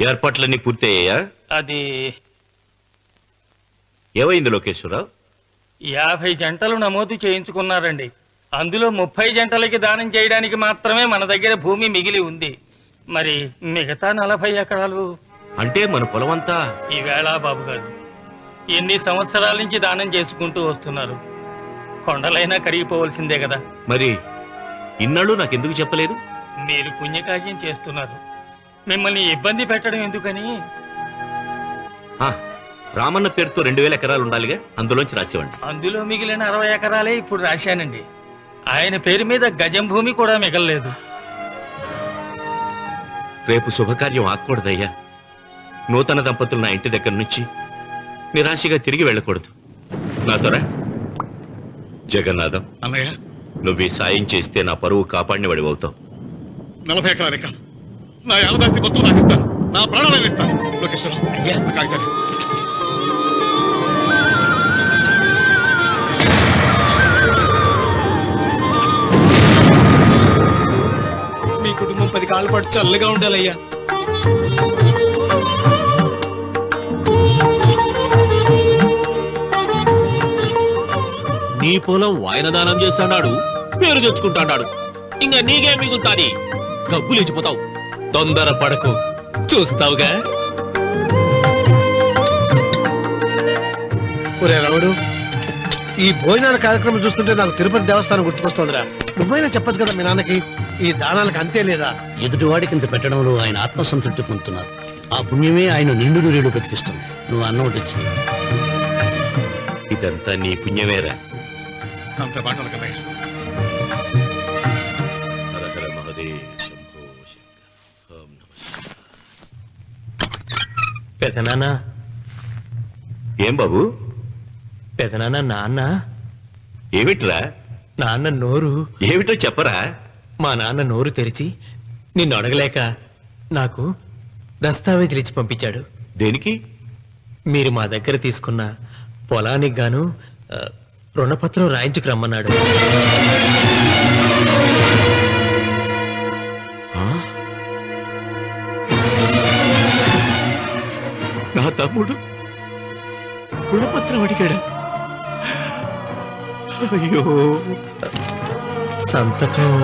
ఏర్పాట్లన్నీ పూర్తయ్యాయా? అది ఏమైంది లోకేశ్వరరావు? 50 జంటలు నమోదు చేయించుకున్నారండి. అందులో 30 జంటలకి దానం చేయడానికి మాత్రమే మన దగ్గర భూమి మిగిలి ఉంది. మరి మిగతా 40 ఎకరాలు అంటే మన పొలమంతా ఈవేళ బాబు గారు ఎన్ని సంవత్సరాల నుంచి దానం చేసుకుంటూ వస్తున్నారు. కొండలైనా కరిగిపోవలసిందే కదా. మరి ఇన్నాళ్ళు నాకెందుకు చెప్పలేదు? మీరు పుణ్యకార్యం చేస్తున్నారు, మిమ్మల్ని ఇబ్బంది పెట్టడం ఎందుకని. రామన్న పేరుతో 2000 ఎకరాలు ఉండాలిగా, అందులోంచి రాసేవండి. అందులో మిగిలిన 60 ఎకరాలే ఇప్పుడు రాశానండి. ఆయన పేరు మీద గజం భూమి కూడా మిగలలేదు. రేపు శుభకార్యం ఆకూడదయ్యా. నూతన దంపతులు నా ఇంటి దగ్గర నుంచి నిరాశగా తిరిగి వెళ్ళకూడదు. నాతోరా జగన్నాథం. అన్నయ్య, నువ్వు ఈ సాయం చేస్తే నా పరువు కాపాడిన వాడి అవుతావు. 40 ఎకరాలు కాదు, నా యావదాస్తి మొత్తం నాకు ఇస్తాను, నా ప్రాణాలను ఇస్తాను. లోకేశ్వరరావు, అయ్యా కాగితాలు. మీ కుటుంబం 10 కాళ్ళ పాటు చల్లగా ఉండాలయ్యా. నీ పొలం వాయన దానం చేస్తాడు, పేరు తెచ్చుకుంటాడు. ఇంకా నీకే మిగులుతాని గబ్బులు ఇచ్చిపోతావు. తొందర పడకు, చూస్తావుగా. ఒరే రావుడు, ఈ భోజనాల కార్యక్రమం చూస్తుంటే నాకు తిరుపతి దేవస్థానం గుర్తుకొస్తోందిరా. నువ్వైనా చెప్పచ్చు కదా మీ నాన్నకి, ఈ దానాలకు అంతే లేదా? ఎదుటివాడికి ఇంత పెట్టడంలో ఆయన ఆత్మసంతృప్తి పొందుతున్నారు. ఆ పుణ్యమే ఆయన నిండు నూరేడు బ్రతికిస్తుంది. నువ్వు అన్నం వచ్చి ఇదంతా నీ పుణ్యమేరా. అంత మాటలు కదయ్య. హర హర మహదేవ్ శంభో శంకర. ఓం నమః శివాయ. పెదనాన్న, ఏం బాబు? పెదనాన్న, నాన్న ఏమిట్రా? నాన్న నోరు ఏమిటో చెప్పరా? మా నాన్న నోరు తెరిచి నిన్ను అడగలేక నాకు దస్తావేజీలు ఇచ్చి పంపించాడు. దేనికి? మీరు మా దగ్గర తీసుకున్న పొలానికి గాను రుణపత్రం రాయించుకు రమ్మన్నాడు. నా తమ్ముడు రుణపత్రం అడిగాడు. అయ్యో, సంతకం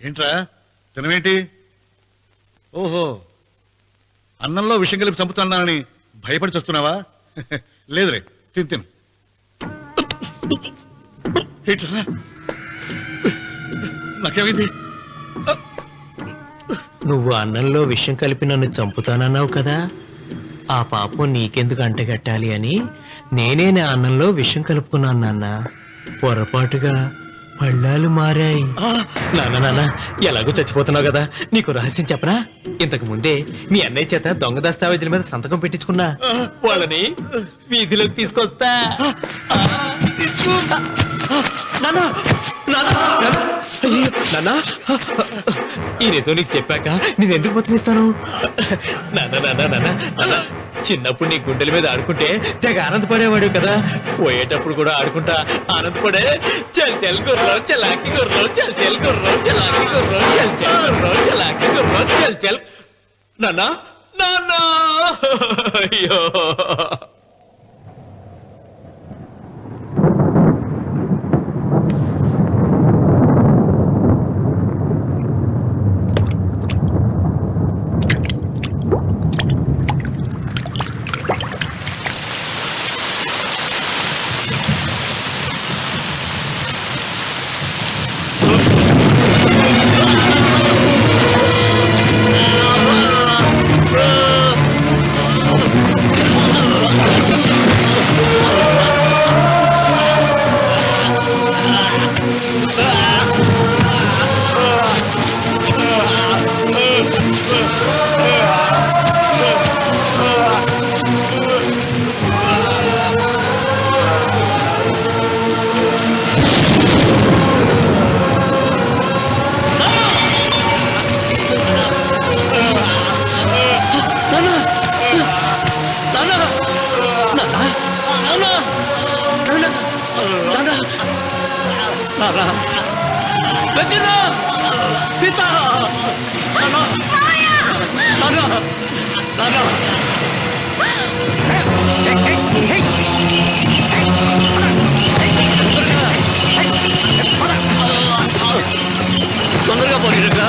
ఏంట్రా తినవేంటి? ఓహో, అన్నంలో విషం కలిపి చంపుతున్నానని భయపడి చూస్తున్నావా? లేదురే, తిను. ఏంట్రా, నాకేమైంది? నువ్వు అన్నంలో విషం కలిపి నన్ను చంపుతానన్నావు కదా, ఆ పాపం నీకెందుకు అంటగట్టాలి అని నేనే నా అన్నంలో విషం కలుపుకున్నాను నాన్న. పొరపాటుగా పళ్ళాలు మారాయి. నాన్న, ఎలాగో చచ్చిపోతున్నావు కదా, నీకు రహస్యం చెప్పనా? ఇంతకు ముందే మీ అన్నయ్య చేత దొంగ దస్తావేజీల మీద సంతకం పెట్టించుకున్నా. వాళ్ళని వీధిలోకి తీసుకొస్తా. నాన్న, ఈ రేతో నీకు చెప్పాక నేను ఎందుకు బతునిస్తాను? నాన్న, చిన్నప్పుడు నీ గుండెల మీద ఆడుకుంటే తెగ ఆనందపడేవాడు కదా, పోయేటప్పుడు కూడా ఆడుకుంటా ఆనందపడే. చల్ చల్ గుర్రో చలాకి గుర్రో, చల్ చల్ గుర్రో చలాకి గుర్రో, చల్ చల్ గుర్రో చలాకి గుర్రో, చల్ చల్. నాన్న, అయ్యో. సీత తొందరగా పోయినగా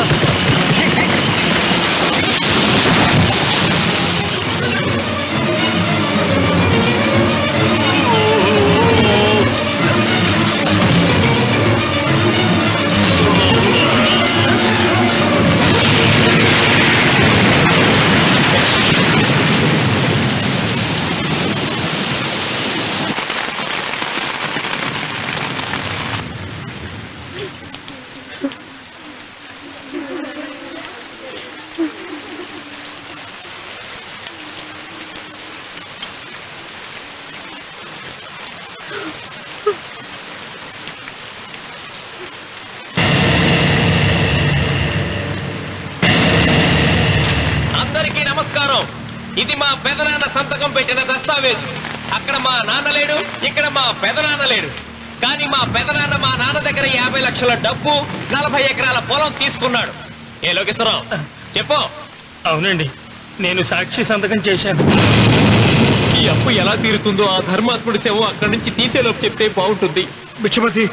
అందరికీ నమస్కారం. ఇది మా పెదనాన్న సంతకం పెట్టిన దస్తావేజు. అక్కడ మా నాన్న లేడు, ఇక్కడ మా పెదనాన్న లేడు. కానీ మా పెదనాన్న మా నాన్న దగ్గర 50 లక్షల డబ్బు 40 ఎకరాల పొలం తీసుకున్నాడు. ఏ లోకేశ్వరరావు చెప్పు. అవునండి, నేను సాక్షి సంతకం చేశాను. ఈ అప్పు ఎలా తీరుతుందో ఆ ధర్మాత్ముడి శవం అక్కడి నుంచి తీసేలోపు చెప్తే బాగుంటుంది. బిచ్చమతి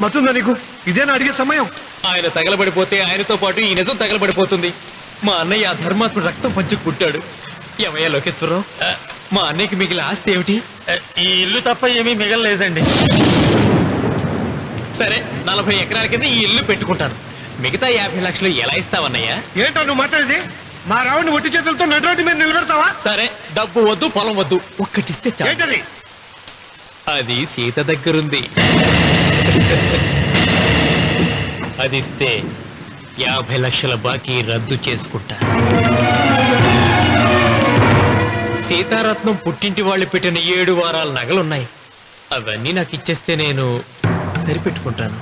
మతుందా నీకు? ఇదేనా అడిగే సమయం? ఆయన తగలబడిపోతే ఆయనతో పాటు ఈ నిజం తగలబడిపోతుంది. మా అన్నయ్య ఆ ధర్మాత్ముడు రక్తం పంచుకు పుట్టాడు. ఏమయ్యా లోకేశ్వరరావు, మా అన్నయ్యకి మిగిలిన ఆస్తి ఏమిటి? ఈ ఇల్లు తప్ప ఏమీ మిగలలేదండి. సరే, 40 ఎకరాల కింద ఈ ఇల్లు పెట్టుకుంటాను. మిగతా 50 లక్షలు ఎలా ఇస్తావన్నయ్యా? ఏంటో నువ్వు మాట్లాడేది? మా రావుని ఒట్టి చేతులతో నడురోడ్డు మీద నిలబెడతావా? సరే, డబ్బు వద్దు, పొలం వద్దు, ఒక్కటిస్తే చాలు. ఏంటది? అది సీత దగ్గరుంది. అది ఇస్తే 50 లక్షల బాకీ రద్దు చేసుకుంటా. సీతారత్నం పుట్టింటి వాళ్ళు పెట్టిన 7 వారాల నగలున్నాయి. అవన్నీ నాకు ఇచ్చేస్తే నేను సరిపెట్టుకుంటాను.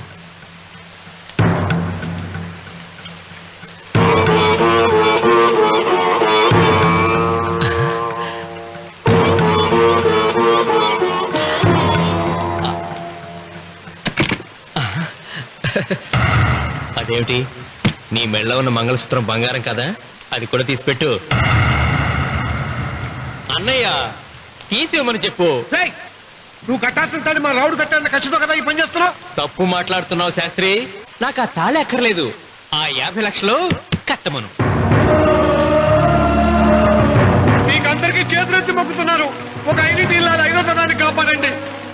అదేమిటి, నీ మెళ్ళ ఉన్న మంగళసూత్రం బంగారం కదా, అది కూడా తీసిపెట్టు. అన్నయ్య తీసేమని చెప్పు. రేయ్, నువ్వు కట్టాల్సిన మా రావుడు కట్టాలని ఖచ్చితంగా కదా ఈ పని చేస్తున్నావు. తప్పు మాట్లాడుతున్నావు శాస్త్రి. నాకు ఆ తాళి అక్కర్లేదు, ఆ 50 లక్షలు కట్టమను. మీకందరికీ చేతులెత్తి మొక్కుతున్నారు. ఒక ఐనిటి ఇల్లాలి 5వ తనాన్ని కాపాడండి.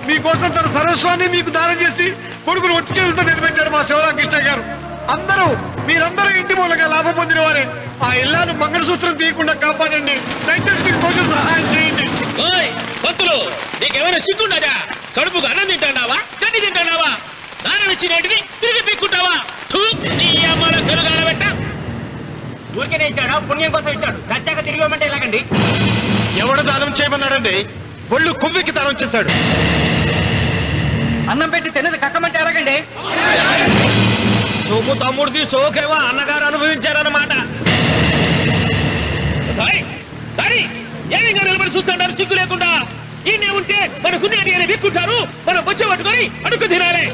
మీకోసం తన సర్వస్వాన్ని మీకు దానం చేసి కొడుకును ఒట్టి చేతులతో నిలబెట్టారు మా శివరామకృష్ణ గారు. మీరందరూ ఇంటి మూలంగా లాభం పొందిన వారే. ఆ ఇల్లాను మంగళసూత్రం తీయకుండా కాపాడండి. దయచేసి మీకు కొంచెం సహాయం చేయండి. భక్తులు, నీకేమైనా సిగ్గుండదా? కడుపుకు అన్నం తింటాడావా, గడ్డి తింటాడావా? దానం ఇచ్చినట్టుది తిరిగి పీక్కుంటావా? నీ అమ్మాల కలుగాల పెట్ట. ఊరికే ఇచ్చాడా? పుణ్యం కోసం ఇచ్చాడు. చచ్చాక తిరిగి ఇవ్వమంటే ఎలాగండి? ఎవడు దానం చేయమన్నాడండి? ఒళ్ళు కొవ్వికి దానం చేశాడు. అన్నం పెట్టి తిన్నది కక్కమంటే ఎలాగండి? సోము తమ్ముడిది సోకేవా అన్నగారు అనుభవించారన్నమాట. ఏమి నిలబడి చూస్తుంటారు సిగ్గు లేకుండా? ఈయనే ఉంటే మన గుండె అని విక్కుంటారు, మనం బొచ్చ పట్టుకొని అడుగు తినాలి.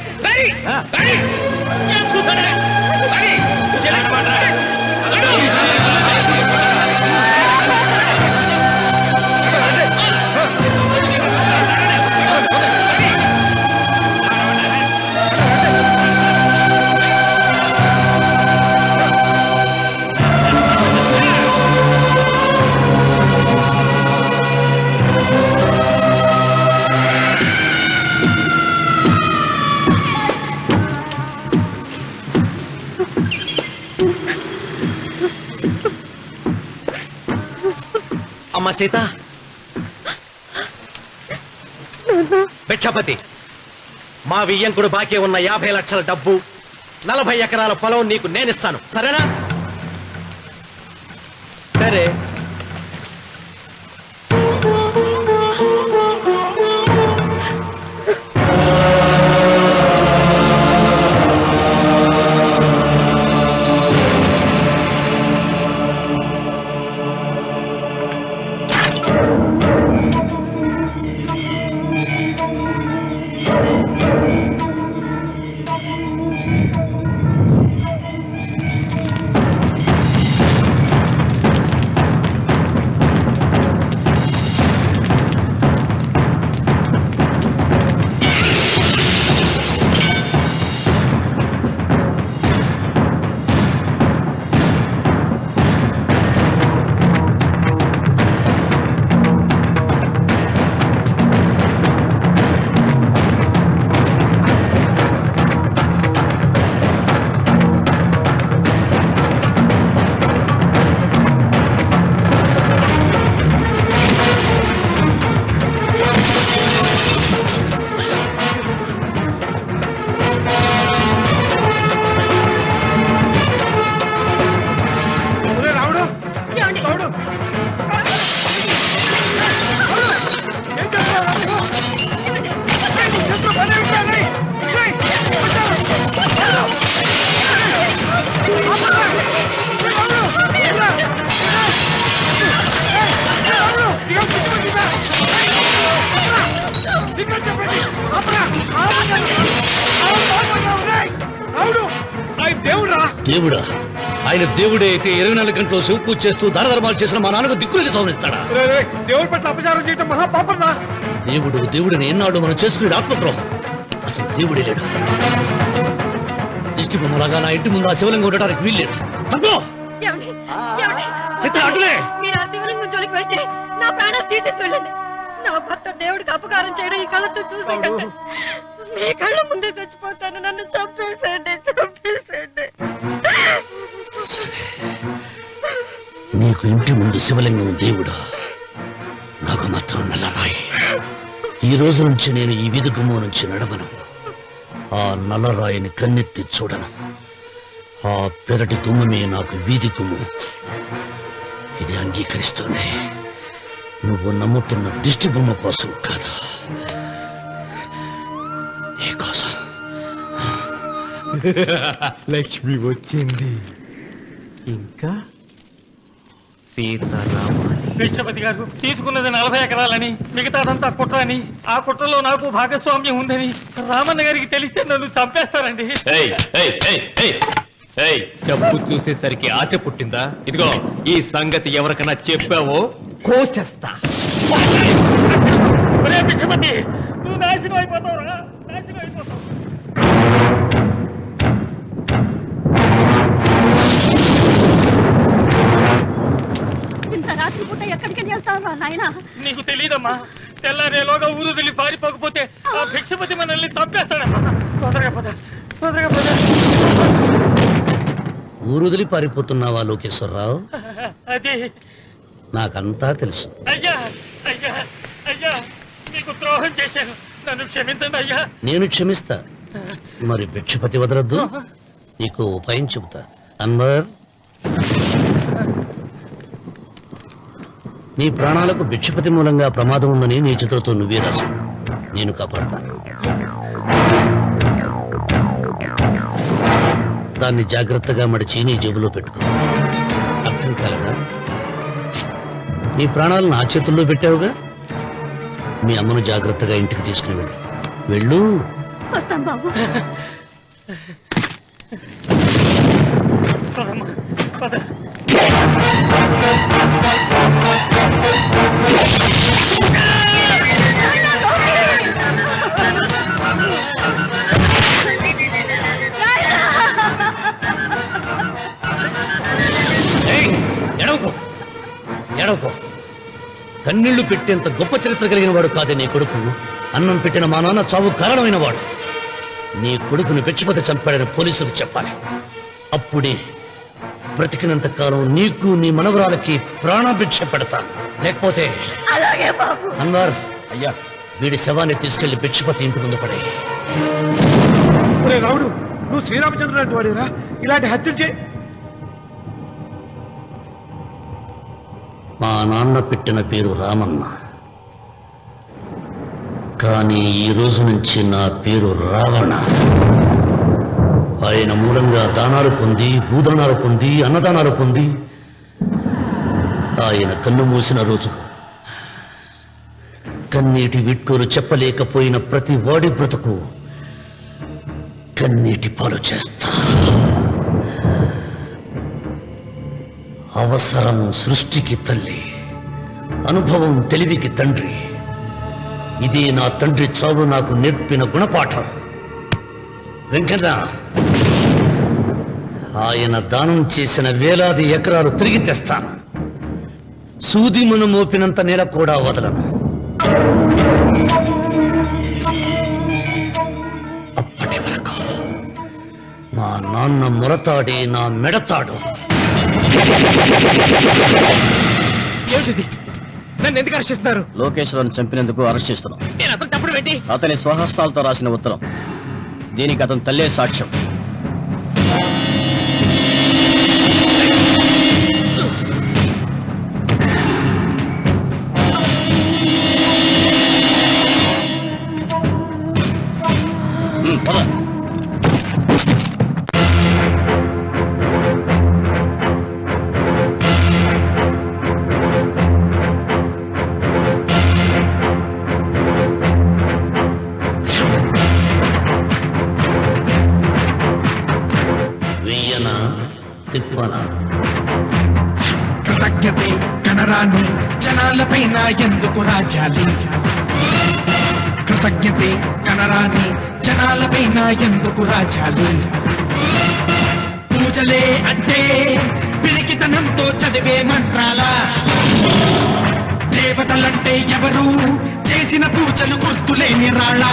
అమ్మ సీత, భిక్షపతి, మా వియ్యంకుడు బాకీ ఉన్న 50 లక్షల డబ్బు 40 ఎకరాల పొలం నీకు నేనిస్తాను, సరేనా? సరే. దేవుడా, ఆయన దేవుడే అయితే 24 గంటలు శివ పూజ చేస్తూ దానధర్మాలు చేసిన మా నాన్నకు దిక్కులకి సౌరిస్తాడా? దేవుడి పట్ల అపచారం చేయటం మహాపాపం రా. దేవుడిని ఎన్నాడు మనం చేసుకునే ఆత్మద్రోహం. అసలు దేవుడే లేడు. దిష్టి బొమ్మలాగా నా ఇంటి ముందు ఆ శివలింగం ఉండటానికి వీల్లేదు. ఏమండి? ఏమండి? చిత్ర అటులే. మీరు ఆ శివలింగం జోలికి వెళ్తే నా ప్రాణాలు తీసేసి వెళ్ళండి. నా భర్త దేవుడికి అపకారం చేయడం ఈ కళ్ళతో చూసే కంటే మీ కళ్ళ ముందే చచ్చిపోతాను. నన్ను చంపేసేయండి, చంపేసేయండి. నీకు ఇంటి ముందు శివలింగం దేవుడా, నాకు మాత్రం నల్లరాయి. ఈ రోజు నుంచి నేను ఈ వీధి గుమ్మం నుంచి నడవను. ఆ నల్లరాయిని కన్నెత్తి చూడను. ఆ పెరటి గుమ్మమే నాకు వీధి గుమ్మం. ఇది అంగీకరిస్తుంది. నువ్వు నమ్ముతున్న దిష్టి బొమ్మ కోసం కాదా, ఏ కోసం? లక్ష్మి వచ్చింది. ఇంకా సీతారామాలి. భిక్షపతి గారు తీసుకున్నది 40 ఎకరాలని, మిగతాదంతా కుట్ర అని, ఆ కుట్రలో నాకు భాగస్వామ్యం ఉందని రామన్న గారికి తెలిస్తే నన్ను చంపేస్తారండి. డబ్బు చూసేసరికి ఆశ పుట్టిందా? ఇదిగో ఈ సంగతి ఎవరికైనా చెప్పావో కోసేస్తా. ఒరే భిక్షపతి, నువ్వు నాశనం అయిపోతావురా, నాశనం అయిపోతావు. ఇంత రాత్రి పూట ఎక్కడికి వెళ్తావా నాయనా? నీకు తెలియదమ్మా, తెల్లారేలోగా ఊరు వెళ్ళి పారిపోకపోతే ఆ భిక్షపతి మనల్ని చంపేస్తాడమ్మా. తొందరగా పద, తొందరగా పద. ఊరుదిలి పారిపోతున్నావా లోకేశ్వరరావు? అది నాకంతా తెలుసు. అయ్యా, అయ్యా, అయ్యా, నీకు ద్రోహం చేశాను, నన్ను క్షమించండి అయ్యా. నేను క్షమిస్తా. మరి భిక్షపతి వదలొద్దు. నీకు ఉపాయం చెబుతా. అన్వర్, నీ ప్రాణాలకు భిక్షపతి మూలంగా ప్రమాదం ఉందని నీ చేతులతో నువ్వే రాసు. నేను కాపాడతాను. దాన్ని జాగ్రత్తగా మడిచి నీ జేబులో పెట్టుకో. అర్థం కాలేదా? నీ ప్రాణాలు నా చేతుల్లో పెట్టావుగా. మీ అమ్మను జాగ్రత్తగా ఇంటికి తీసుకుని వెళ్ళు. వెళ్ళు. వస్తాం బాబు. పదమ్మా, పద. ఎడవకో, ఎడవకో. కన్నీళ్లు పెట్టేంత గొప్ప చరిత్ర కలిగిన వాడు కాదే నీ కొడుకు. అన్నం పెట్టిన మా నాన్న చావు కారణమైన వాడు. నీ కొడుకుని భిక్షపతి చంపాడని పోలీసులకు చెప్పాలి. అప్పుడే బ్రతికినంత కాలం నీకు నీ మనవరాలకి ప్రాణభిక్ష పెడతాను. లేకపోతే అలాగే బాబు. అన్వర్, అయ్యా, వీడి శవాన్ని తీసుకెళ్లి భిక్షపతి ఇంటి ముందు పడే. రావుడు, నువ్వు శ్రీరామచంద్రుడు లాంటి వాడేరా, ఇలాంటి హత్యలు చే. మా నాన్న పెట్టిన పేరు రామన్న, కానీ ఈ రోజు నుంచి నా పేరు రావణ. ఆయన మూలంగా దానాలు పొంది, భూదానాలు పొంది, అన్నదానాలు పొంది, ఆయన కన్ను మూసిన రోజు కన్నీటి విట్కూరు చెప్పలేకపోయిన ప్రతి వాడి బ్రతుకు కన్నీటి పాలు చేస్తా. అవసరం సృష్టికి తల్లి, అనుభవం తెలివికి తండ్రి. ఇదే నా తండ్రి చావు నాకు నేర్పిన గుణపాఠం. వెంకన్న, ఆయన దానం చేసిన వేలాది ఎకరాలు తిరిగి తెస్తాను. సూదిమును మోపినంత నేల కూడా వదలను. అప్పటి వరకు మా నాన్న మొరతాడే నా మెడతాడు. నన్ను ఎందుకు అరెస్ట్ చేస్తున్నారు? లోకేశ్వరం చంపినందుకు అరెస్ట్ చేస్తున్నాం. నేను అతను తప్పుడు పెట్టి అతని స్వహస్తాలతో రాసిన ఉత్తరం. దీనికి అతను తల్లే సాక్ష్యం. పద. వెయ్యనా? తిప్పనా? కృతజ్ఞతే కనరాని జనాలపైన ఎందుకు రాజాలి? కృతజ్ఞతే కనరాని జనాలపైన ఎందుకు రాజాలి? పూజలే అంటే పిరికితనంతో చదివే మంత్రాల, దేవతలంటే ఎవరు చేసిన పూజలు గుర్తులేని రాళ్ళ.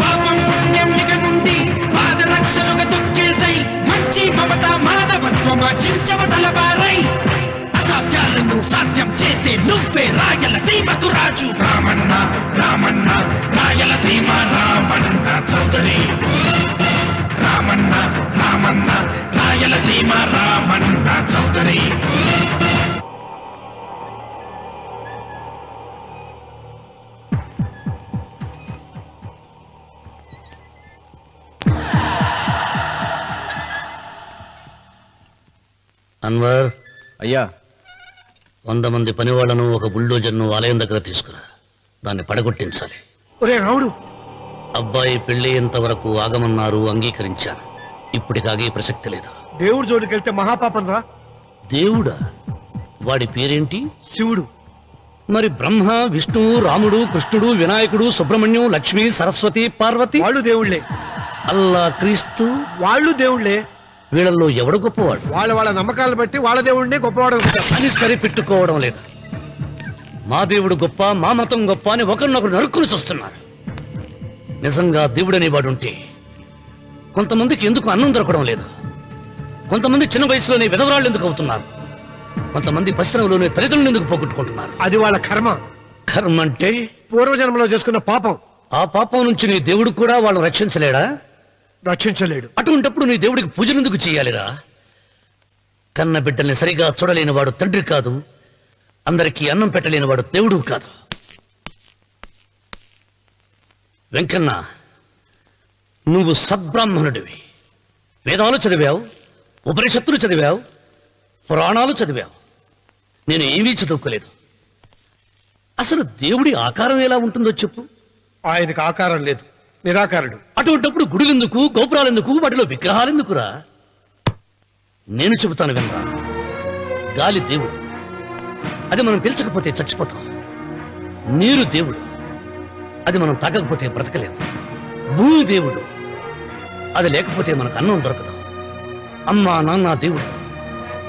పాపం పుణ్యం ఇక నుండి పాదరక్షలుగా తొక్కేసై మంచి మమత మానవత్వం చించవతలబారై అసాధ్యాలను సాధ్యం చేసే నువ్వే రాయలసీమకు రాజు. రామన్న రామన్న రాయలసీమ రామన్న చౌదరి. రామన్న రామన్న రాయలసీమ రామన్న చౌదరి. అన్వర్, అయ్యా 100 మంది పనివాళ్లను ఒక బుల్డోజర్ను ఆలయం దగ్గర తీసుకురా. దాన్ని పడగొట్టించాలి. ఒరే రావుడు, అబ్బాయి పెళ్ళయ్యేంత వరకు ఆగమన్నారు, అంగీకరించాను. ఇప్పటికి ఆగే ప్రసక్తి లేదు. దేవుడి జోలికి వెళ్తే మహాపాపం రా. దేవుడా? వాడి పేరేంటి? శివుడు. మరి బ్రహ్మ, విష్ణువు, రాముడు, కృష్ణుడు, వినాయకుడు, సుబ్రహ్మణ్యం, లక్ష్మి, సరస్వతి, పార్వతి వాళ్ళు దేవుళ్లే. అల్లా, క్రీస్తు వాళ్ళు దేవుళ్లే. వీళ్ళల్లో ఎవడు గొప్పవాడు? వాళ్ళ నమ్మకాలను బట్టి వాళ్ళ దేవుడినే గొప్పవాడు అని సరిపెట్టుకోవడం లేదు. మా దేవుడు గొప్ప, మా మతం గొప్ప అని ఒకరినొకరు నరుక్కుని చూస్తున్నారు. నిజంగా దేవుడనేవాడుంటే కొంతమందికి ఎందుకు అన్నం దొరకడం లేదు? కొంతమంది చిన్న వయసులోనే విధవరాళ్ళు ఎందుకు అవుతున్నారు? కొంతమంది పశ్చిమలోనే తల్లిదండ్రులు ఎందుకు పోగొట్టుకుంటున్నారు? అది వాళ్ళ కర్మ. కర్మ అంటే పూర్వజన్మలో చేసుకున్న పాపం. ఆ పాపం నుంచి నీ దేవుడు కూడా వాళ్ళని రక్షించలేడా? రక్షించలేడు. అటువంటప్పుడు నీ దేవుడికి పూజలెందుకు చేయాలిరా? కన్న బిడ్డల్ని సరిగా చూడలేని వాడు తండ్రి కాదు, అందరికీ అన్నం పెట్టలేని వాడు దేవుడు కాదు. వెంకన్న, నువ్వు సద్బ్రాహ్మణుడివి. వేదాలు చదివావు, ఉపనిషత్తులు చదివావు, పురాణాలు చదివావు. నేను ఏమీ చదువుకోలేదు. అసలు దేవుడి ఆకారం ఎలా ఉంటుందో చెప్పు. ఆయనకు ఆకారం లేదు, నిరాకారుడు. అటువంటప్పుడు గుడులెందుకు, గోపురాలెందుకు, వాటిలో విగ్రహాలెందుకురా? నేను చెబుతాను వినరా. గాలి దేవుడు, అది మనం పీల్చకపోతే చచ్చిపోతాం. నీరు దేవుడు, అది మనం తాగకపోతే బ్రతకలేము. భూమి దేవుడు, అది లేకపోతే మనకు అన్నం దొరకదు. అమ్మా నాన్న దేవుడు,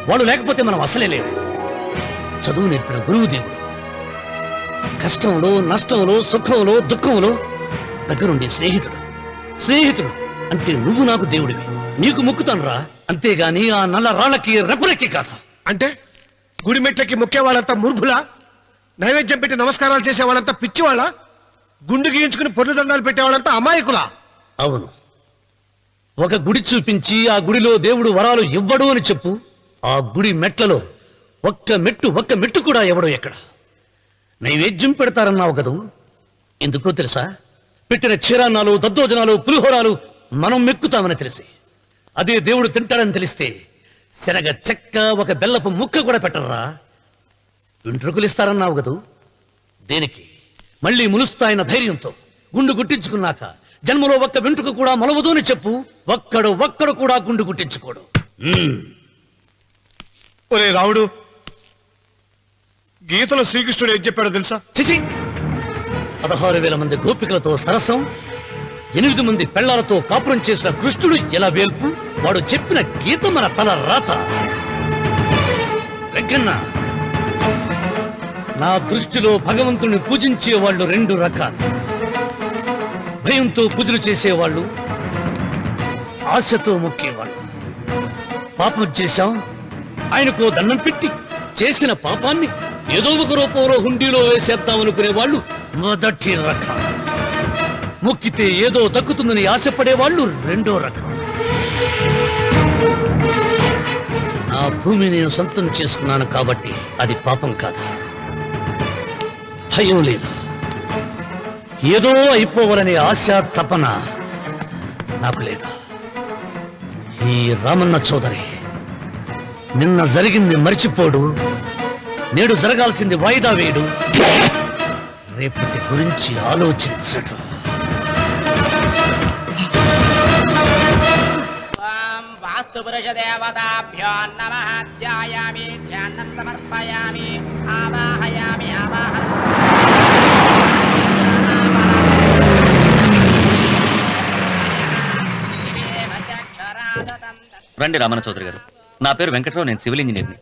వాళ్ళు లేకపోతే మనం అసలే లేవు. చదువు నేర్పిన గురువు దేవుడు, కష్టంలో, నష్టంలో, సుఖంలో, దుఃఖంలో దగ్గరుండే స్నేహితుడు. స్నేహితుడు అంటే నువ్వు నాకు దేవుడివి. నీకు మొక్కుతాను రా, అంతేగాని ఆ నల్ల రాళ్ళకి రెప్పరెక్కి కాదు. అంటే గుడి మెట్లకి మొక్కే వాళ్ళంతా మూర్ఖులా? నైవేద్యం పెట్టి నమస్కారాలు చేసే వాళ్ళంతా పిచ్చివాళ్ళ? గుండు గీయించుకుని పొర్లు దండాలు పెట్టేవాళ్ళంతా అమాయకులా? అవును. ఒక గుడి చూపించి ఆ గుడిలో దేవుడు వరాలు ఇవ్వడు అని చెప్పు. ఆ గుడి మెట్లలో ఒక్క మెట్టు కూడా ఎవడో ఎక్కడ. నైవేద్యం పెడతారన్నావు కదూ, ఎందుకో తెలుసా? పెట్టిన క్షీరాన్నాలు, దద్దోజనాలు, పులిహోరాలు మనం మెక్కుతామని తెలిసి, అదే దేవుడు తింటాడని తెలిస్తే శనగ చెక్క, ఒక బెల్లపు ముక్క కూడా పెట్టరా. వెంట్రుకలు ఇస్తారన్నావు కదూ, దేనికి? మళ్ళీ ములుస్తాయన్న ధైర్యంతో. గుండు గుట్టించుకున్నాక జన్మలో ఒక్క వెంట్రుక కూడా మొలవదు అని చెప్పు. ఒక్కడు కూడా గుండు గుట్టించుకోడు. ఒరే రావుడు, గీతలో శ్రీకృష్ణుడు ఏం చెప్పాడో తెలుసా? చిచి! 16,000 మంది గోపికలతో సరసం, 8 మంది పెళ్లాలతో కాపురం చేసిన కృష్ణుడు ఎలా వేల్పు? వాడు చెప్పిన గీత మన తల రాత. వెంకన్న, నా దృష్టిలో భగవంతుని పూజించే వాళ్ళు 2 రకాలు. భయంతో పూజలు చేసేవాళ్ళు, ఆశతో మొక్కేవాళ్ళు. పాపం చేశాం, ఆయనకో దండం పెట్టి చేసిన పాపాన్ని ఏదో ఒక రూపంలో హుండీలో వేసేద్దామనుకునే వాళ్ళు మొదటి రకం. మొక్కితే ఏదో దక్కుతుందని ఆశపడేవాళ్ళు 2వ రకం. నా భూమి నేను సొంతం చేసుకున్నాను కాబట్టి అది పాపం కాదు. భయం లేదు, ఏదో అయిపోవాలనే ఆశ, తపన నాకు లేదు. ఈ రామన్న చౌదరి నిన్న జరిగింది మర్చిపోడు, నేడు జరగాల్సింది వాయిదా వేయడు, రేపటి గురించి ఆలోచించడు. నమోస్తు పురుష దేవతాభ్యో నమః ధ్యాయామి ధ్యానం సమర్పయామి ఆవాహయామి రండి రామన్న చౌదరి గారు, నా పేరు వెంకట్రావు, నేను సివిల్ ఇంజనీర్ని.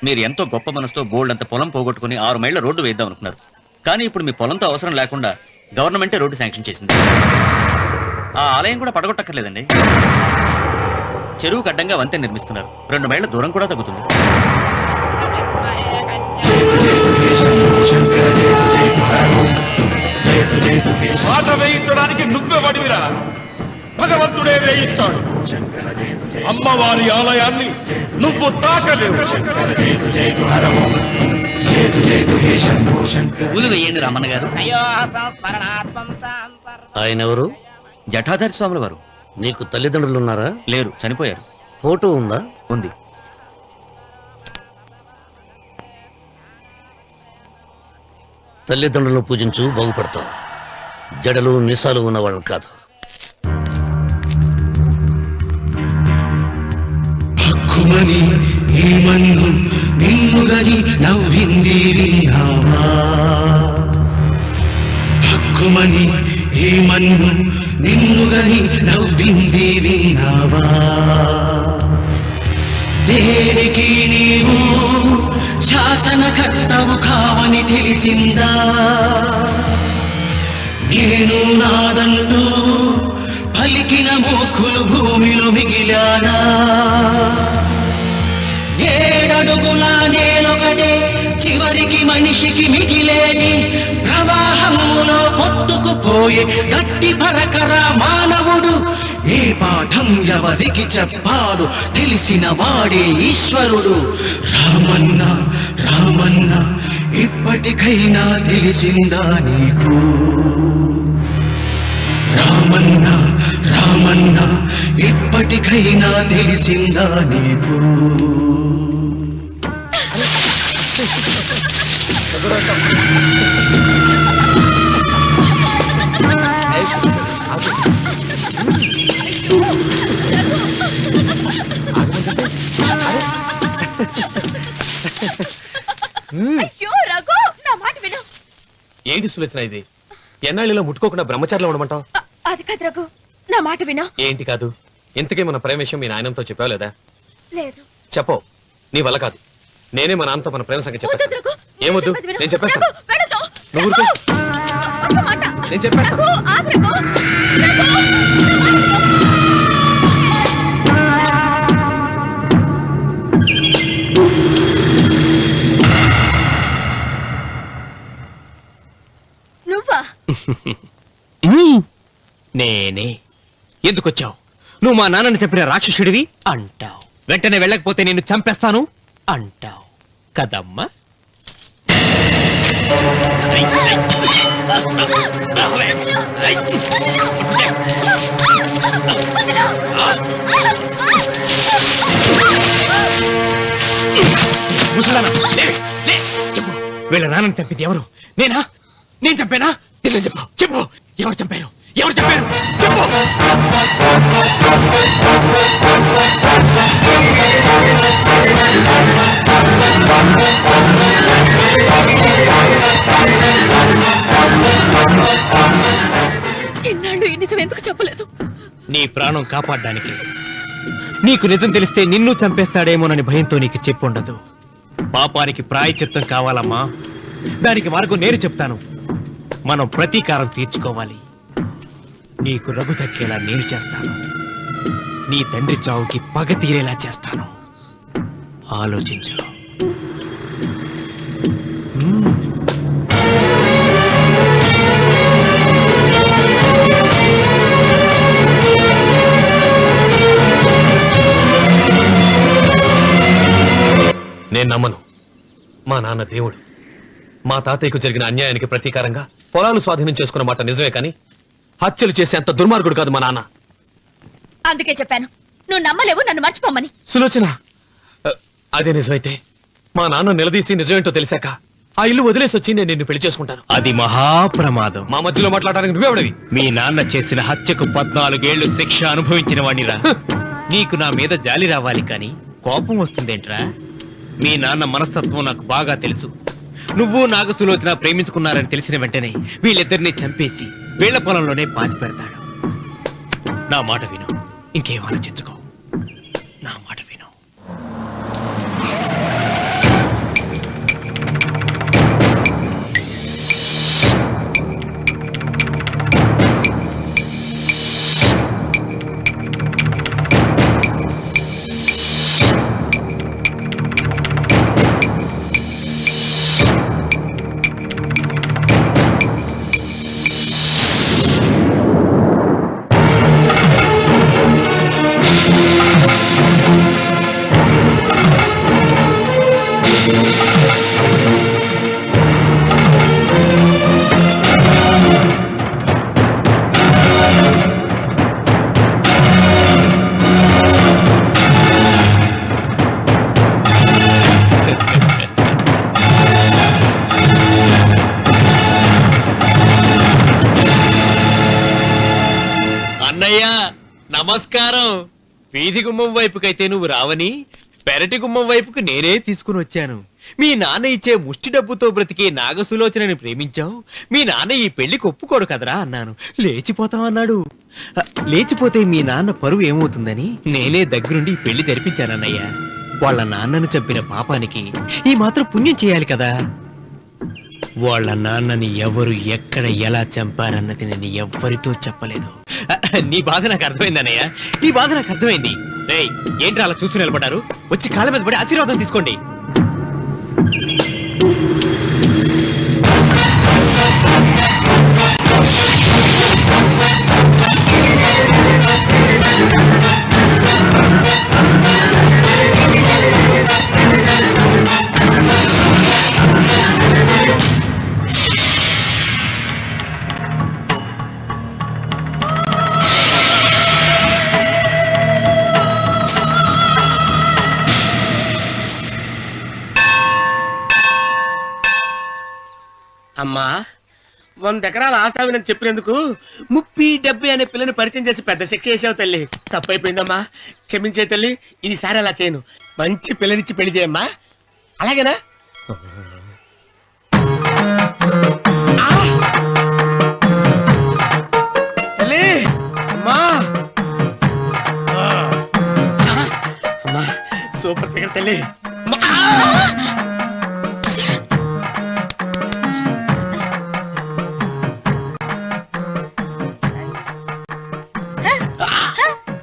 మీరు ఎంతో గొప్ప మనసుతో బోల్డ్ అంత పొలం పోగొట్టుకుని 6 మైళ్ళ రోడ్డు వేద్దాం అనుకున్నారు. కానీ ఇప్పుడు మీ పొలంతో అవసరం లేకుండా గవర్నమెంటే రోడ్డు శాంక్షన్ చేసింది. ఆ ఆలయం కూడా పడగొట్టక్కర్లేదండి. చెరువుకు అడ్డంగా వంతెన నిర్మిస్తున్నారు. 2 మైళ్ళ దూరం కూడా తగ్గుతుంది. పాట వేయించడానికి నువ్వే వడివిరా, భగవంతుడే వేయిస్తాడు. అమ్మవారి ఆలయాన్ని నువ్వు తాకలేవు. పూలు వేయండి రామన్న గారు. ఆయన ఎవరు? జటాధారి స్వాముల వారు. నీకు తల్లిదండ్రులు ఉన్నారా? లేరు, చనిపోయారు. ఫోటో ఉందా? ఉంది. తల్లిదండ్రులను పూజించు, బాగుపడతావు. జడలు నిసాలు ఉన్నవాళ్ళు కాదు. హక్కుమని ఈ మన్ను నిన్నుగని నవ్వింది విన్నావా? హక్కుమని ఈ మన్ను నిన్నుగని నవ్వింది విన్నావా? దేనికి నీవు శాసనకర్తవు కావని తెలిసిందా? నేను నాదంటూ పలికిన మూర్ఖులు భూమిలో మిగిలానా? 7 అడుగుల నేలొకటే చివరికి మనిషికి మిగిలేది. ప్రవాహములో కొట్టుకుపోయే గట్టి పరకర మానవుడు. ఏ పాఠం ఎవరికి చెప్పాలో తెలిసిన వాడే ఈశ్వరుడు. రామన్న రామన్న ఇప్పటికైనా తెలిసిందా నీకు? రామన్న రామన్న ఇప్పటికైనా తెలిసిందా నీకు? అయ్యో రఘు, నా మాట విను. ఏంటి సులోచన ఇది? ఎన్నాళ్ళలో ముట్టుకోకుండా బ్రహ్మచారిలో ఉండమంటావు? అది కాదు రఘు, నా మాట విను. ఏంటి కాదు? ఇంతకీ మన ప్రేమ విషయం మీ నాయనంతో చెప్పావు లేదా? లేదు. చెప్పవు, నీ వల్ల కాదు. నేనే మా నాన్నతో మన ప్రేమ సంగతి చెప్పేస్తాను. ఏమొద్దు, నేను చెప్పేస్తాను. నువ్వు ఊరుకో. నేను చెప్పేస్తాను. నువ్వా? నేనే. ఎందుకొచ్చావు? నువ్వు మా నాన్నని చెప్పిన రాక్షసుడివి అంటావు. వెంటనే వెళ్ళకపోతే నిన్ను చంపేస్తాను అంటావు కదమ్మా? చెప్పు, వీళ్ళ నాన్నని చంపింది ఎవరు? నేనా? నేను చంపానా? నిజం చెప్పు, చెప్పు. ఎవరు చంపారు? ఎవరు చంపారు? చెప్పు. ఇన్నాళ్ళు ఈ నిజం ఎందుకు చెప్పలేదు? నీ ప్రాణం కాపాడడానికి. నీకు నిజం తెలిస్తే నిన్ను చంపేస్తాడేమోనని భయంతో నీకు చెప్పుండదు. పాపానికి ప్రాయశ్చిత్తం కావాలమ్మా. దానికి మార్గం నేను చెప్తాను. మనం ప్రతీకారం తీర్చుకోవాలి. నీకు రఘు దక్కేలా నేను చేస్తాను. నీ తండ్రి చావుకి పగ తీరేలా చేస్తాను. ఆలోచించు. నేను నమ్మను. మా నాన్న దేవుడు. మా తాతయ్యకు జరిగిన అన్యాయానికి ప్రతీకారంగా పొలాలు స్వాధీనం చేసుకున్న మాట నిజమే, కానీ హత్యలు చేసే అంత దుర్మార్గుడు కాదు మా నాన్న. అందుకే చెప్పాను, నువ్వు నమ్మలేవు, నన్ను మర్చిపోమని. సులోచన, అదే నిజమైతే మా నాన్న నిలదీసి నిజమేంటో తెలిసాక ఆ ఇల్లు వదిలేసి వచ్చి నేను నిన్ను పెళ్లి చేసుకుంటాను. అది మహాప్రమాదం. మా మధ్యలో మాట్లాడడానికి నువ్వెవడివి? మీ నాన్న చేసిన హత్యకు 14 ఏళ్లు శిక్ష అనుభవించిన వాడిరా. నీకు నా మీద జాలి రావాలి కానీ కోపం వస్తుందేంట్రా? మీ నాన్న మనస్తత్వం నాకు బాగా తెలుసు. నువ్వు నాగసులోచన ప్రేమించుకున్నారని తెలిసిన వెంటనే వీళ్ళిద్దరిని చంపేసి వీళ్ల పొలంలోనే పాతి పెడతాడు. నా మాట విను, ఇంకేం ఆలోచించుకో. నా మాట విను. అన్నయ్య నమస్కారం. వీధి గుమ్మం వైపుకైతే నువ్వు రావని పెరటి గుమ్మం వైపుకు నేనే తీసుకుని వచ్చాను. మీ నాన్న ఇచ్చే ముష్టి డబ్బుతో బ్రతికే నాగసులోచనని ప్రేమించావు. మీ నాన్న ఈ పెళ్లికి ఒప్పుకోడు కదరా అన్నాను. లేచిపోతామన్నాడు. లేచిపోతే మీ నాన్న పరువు ఏమవుతుందని నేనే దగ్గరుండి ఈ పెళ్లి జరిపించానన్నయ్య. వాళ్ళ నాన్నను చంపిన పాపానికి ఈ మాత్రం పుణ్యం చేయాలి కదా. వాళ్ళ నాన్నని ఎవరు ఎక్కడ ఎలా చంపారన్నది నేను ఎవ్వరితో చెప్పలేదు. నీ బాధ నాకు అర్థమైందన్నయ్య, నీ బాధ నాకు అర్థమైంది. రేయ్, ఏంట్రా అలా చూస్తూ నిలబడ్డారు? వచ్చి కాళ్ళ మీద పడి ఆశీర్వాదం తీసుకోండి. అమ్మా, 100 ఎకరాల ఆశావినని చెప్పినందుకు 30-70 అనే పిల్లని పరిచయం చేసి పెద్ద శిక్ష చేసావు తల్లి. తప్పైపోయిందమ్మా, క్షమించే తల్లి. ఈసారి అలా చేయను. మంచి పిల్లనిచ్చి పెళ్లి చేయమ్మా, అలాగేనా? తల్లి, అమ్మా, అమ్మా, సూపర్ ఫిగర్ తల్లి.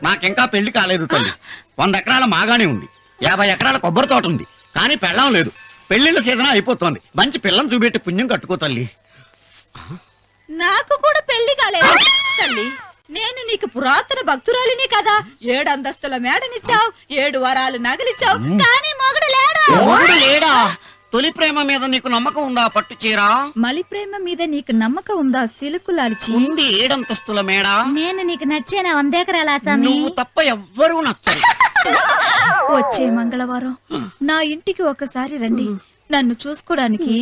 నాకింకా పెళ్లి కాలేదు తల్లి. 100 ఎకరాల మాగానే ఉంది, 50 ఎకరాల కొబ్బరి తోట ఉంది, కానీ పెళ్ళం లేదు. పెళ్లిళ్ళ సీజన్ అయిపోతుంది. మంచి పిల్లని చూపెట్టి పుణ్యం కట్టుకో తల్లి. నాకు కూడా పెళ్లి కాలేదు తల్లి. నేను నీకు పురాతన భక్తురాలిని కదా. 7 అంతస్తుల మేడనిచ్చావు, 7 వరాలు నగలిచ్చావు, కానీ మొగుడు లేడా? తొలి ప్రేమ మీద నీకు నమ్మకం ఉందా? పట్టు చీరా. మలి ప్రేమ మీద నీకు నమ్మకం ఉందా? సిలుకులాల్చి ఉంది 7 అంతస్తుల మేడ. నేను నీకు నచ్చేనా? 100 ఎకరాల ఆసామి. నువ్వు తప్ప ఎవ్వరూ నచ్చరు. వచ్చే మంగళవారం నా ఇంటికి ఒకసారి రండి, నన్ను చూసుకోవడానికి.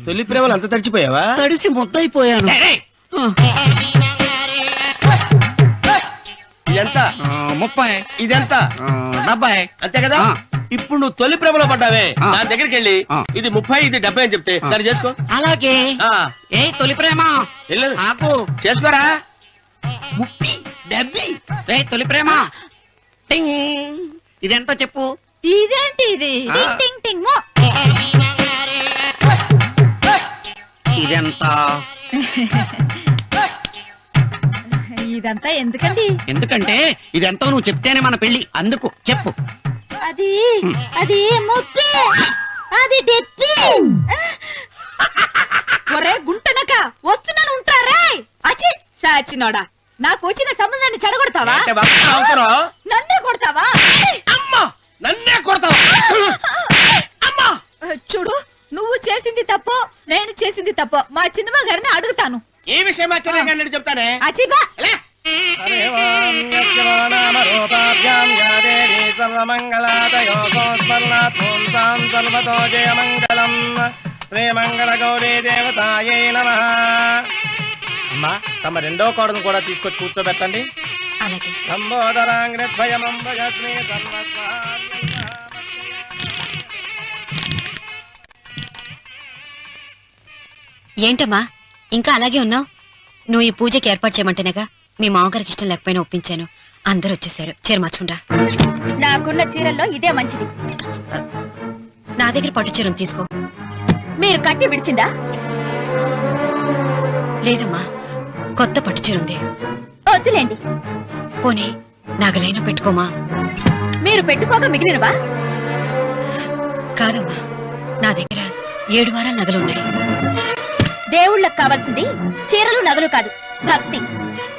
తొలి ప్రేమలు అంత తడిచిపోయావా? తడిసి ముద్దయిపోయాను. ఎంత? 30. ఇదెంత? 70. అంతే కదా. ఇప్పుడు నువ్వు తొలి ప్రేమలో పడ్డావే, నా దగ్గరికి వెళ్ళి ఇది 30, ఇది 70 అని చెప్తే దాన్ని చేసుకో. అలాగే. ఏ తొలి ప్రేమ నాకు చేసుకోరా. 30, 70. ఏ తొలి ప్రేమ ఇదెంత చెప్పు. ఇదేంటి ఇది? టింగ్ టింగ్ మో. ఇదెంత? ఇదంతా ఎందుకండి? ఎందుకంటే ఇదెంతో నువ్వు చెప్తేనే మన పెళ్లి. అందుకు చెప్పు. అది అది ముప్పి, అది డెప్పి. ఒరే గుంటనక, వస్తున్నాను ఉంటారా? అచి సాచినోడా, నాకు వచ్చిన సంబంధాన్ని చెడగొడతావా? నన్నే కొడతావా? అమ్మా, నన్నే కొడతావా? అమ్మా, చూడు, నువ్వు చేసింది తప్పో నేను చేసింది తప్పో మా చిన్నమ్మ గారిని అడుగుతాను. ఈ విషయం మా చిన్న గారిని చెప్తానే. అచిబా శ్రీమంగళ గౌరీ దేవతాయై నమః. అమ్మా తమ రెండో కోడను కూడా తీసుకొచ్చి కూర్చోబెట్టండి. అలాగే. ఏంటమ్మా ఇంకా అలాగే ఉన్నావు? నువ్వు ఈ పూజకి ఏర్పాటు చేయమంటేనేగా మీ మామగారికి ఇష్టం లేకపోయినా ఒప్పించాను. అందరూ వచ్చేసారు. చీర మార్చుకుంటా. నాకున్న చీరల్లో ఇదే మంచిది. నా దగ్గర పట్టు చీరను తీసుకో. మీరు కట్టి విడిచిందా? లేదమ్మా, కొత్త పట్టు చీర ఉంది. వద్దులేండి. పోనీ నాగలైనా పెట్టుకోమా? మీరు పెట్టుకోక మిగిలినవా? కాదమ్మా, నా దగ్గర 7 వారాల నగలున్నాయి. దేవుళ్ళకు కావాల్సింది చీరలు నగలు కాదు, భక్తి.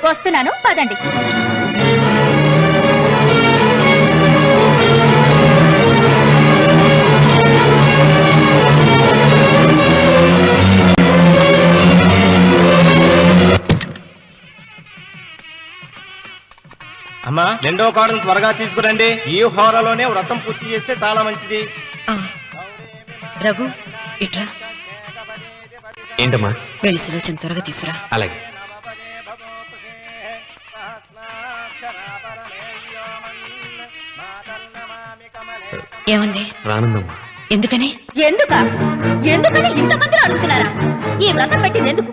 వస్తున్నాను, పదండి. అమ్మా రెండో కోడను త్వరగా తీసుకురండి. ఈ హోరాలోనే వ్రతం పూర్తి చేస్తే చాలా మంచిది. రఘు ఇట్రా. ఏంటమ్మా? వెళ్ళి సులోచన త్వరగా తీసురా. అలాగే. ఏమంది? రానుందమ్మా. ఎందుకని? ఎందుకని ఇంతమంది అడుగుతున్నారా? ఈ వ్రతం పెట్టింది ఎందుకు?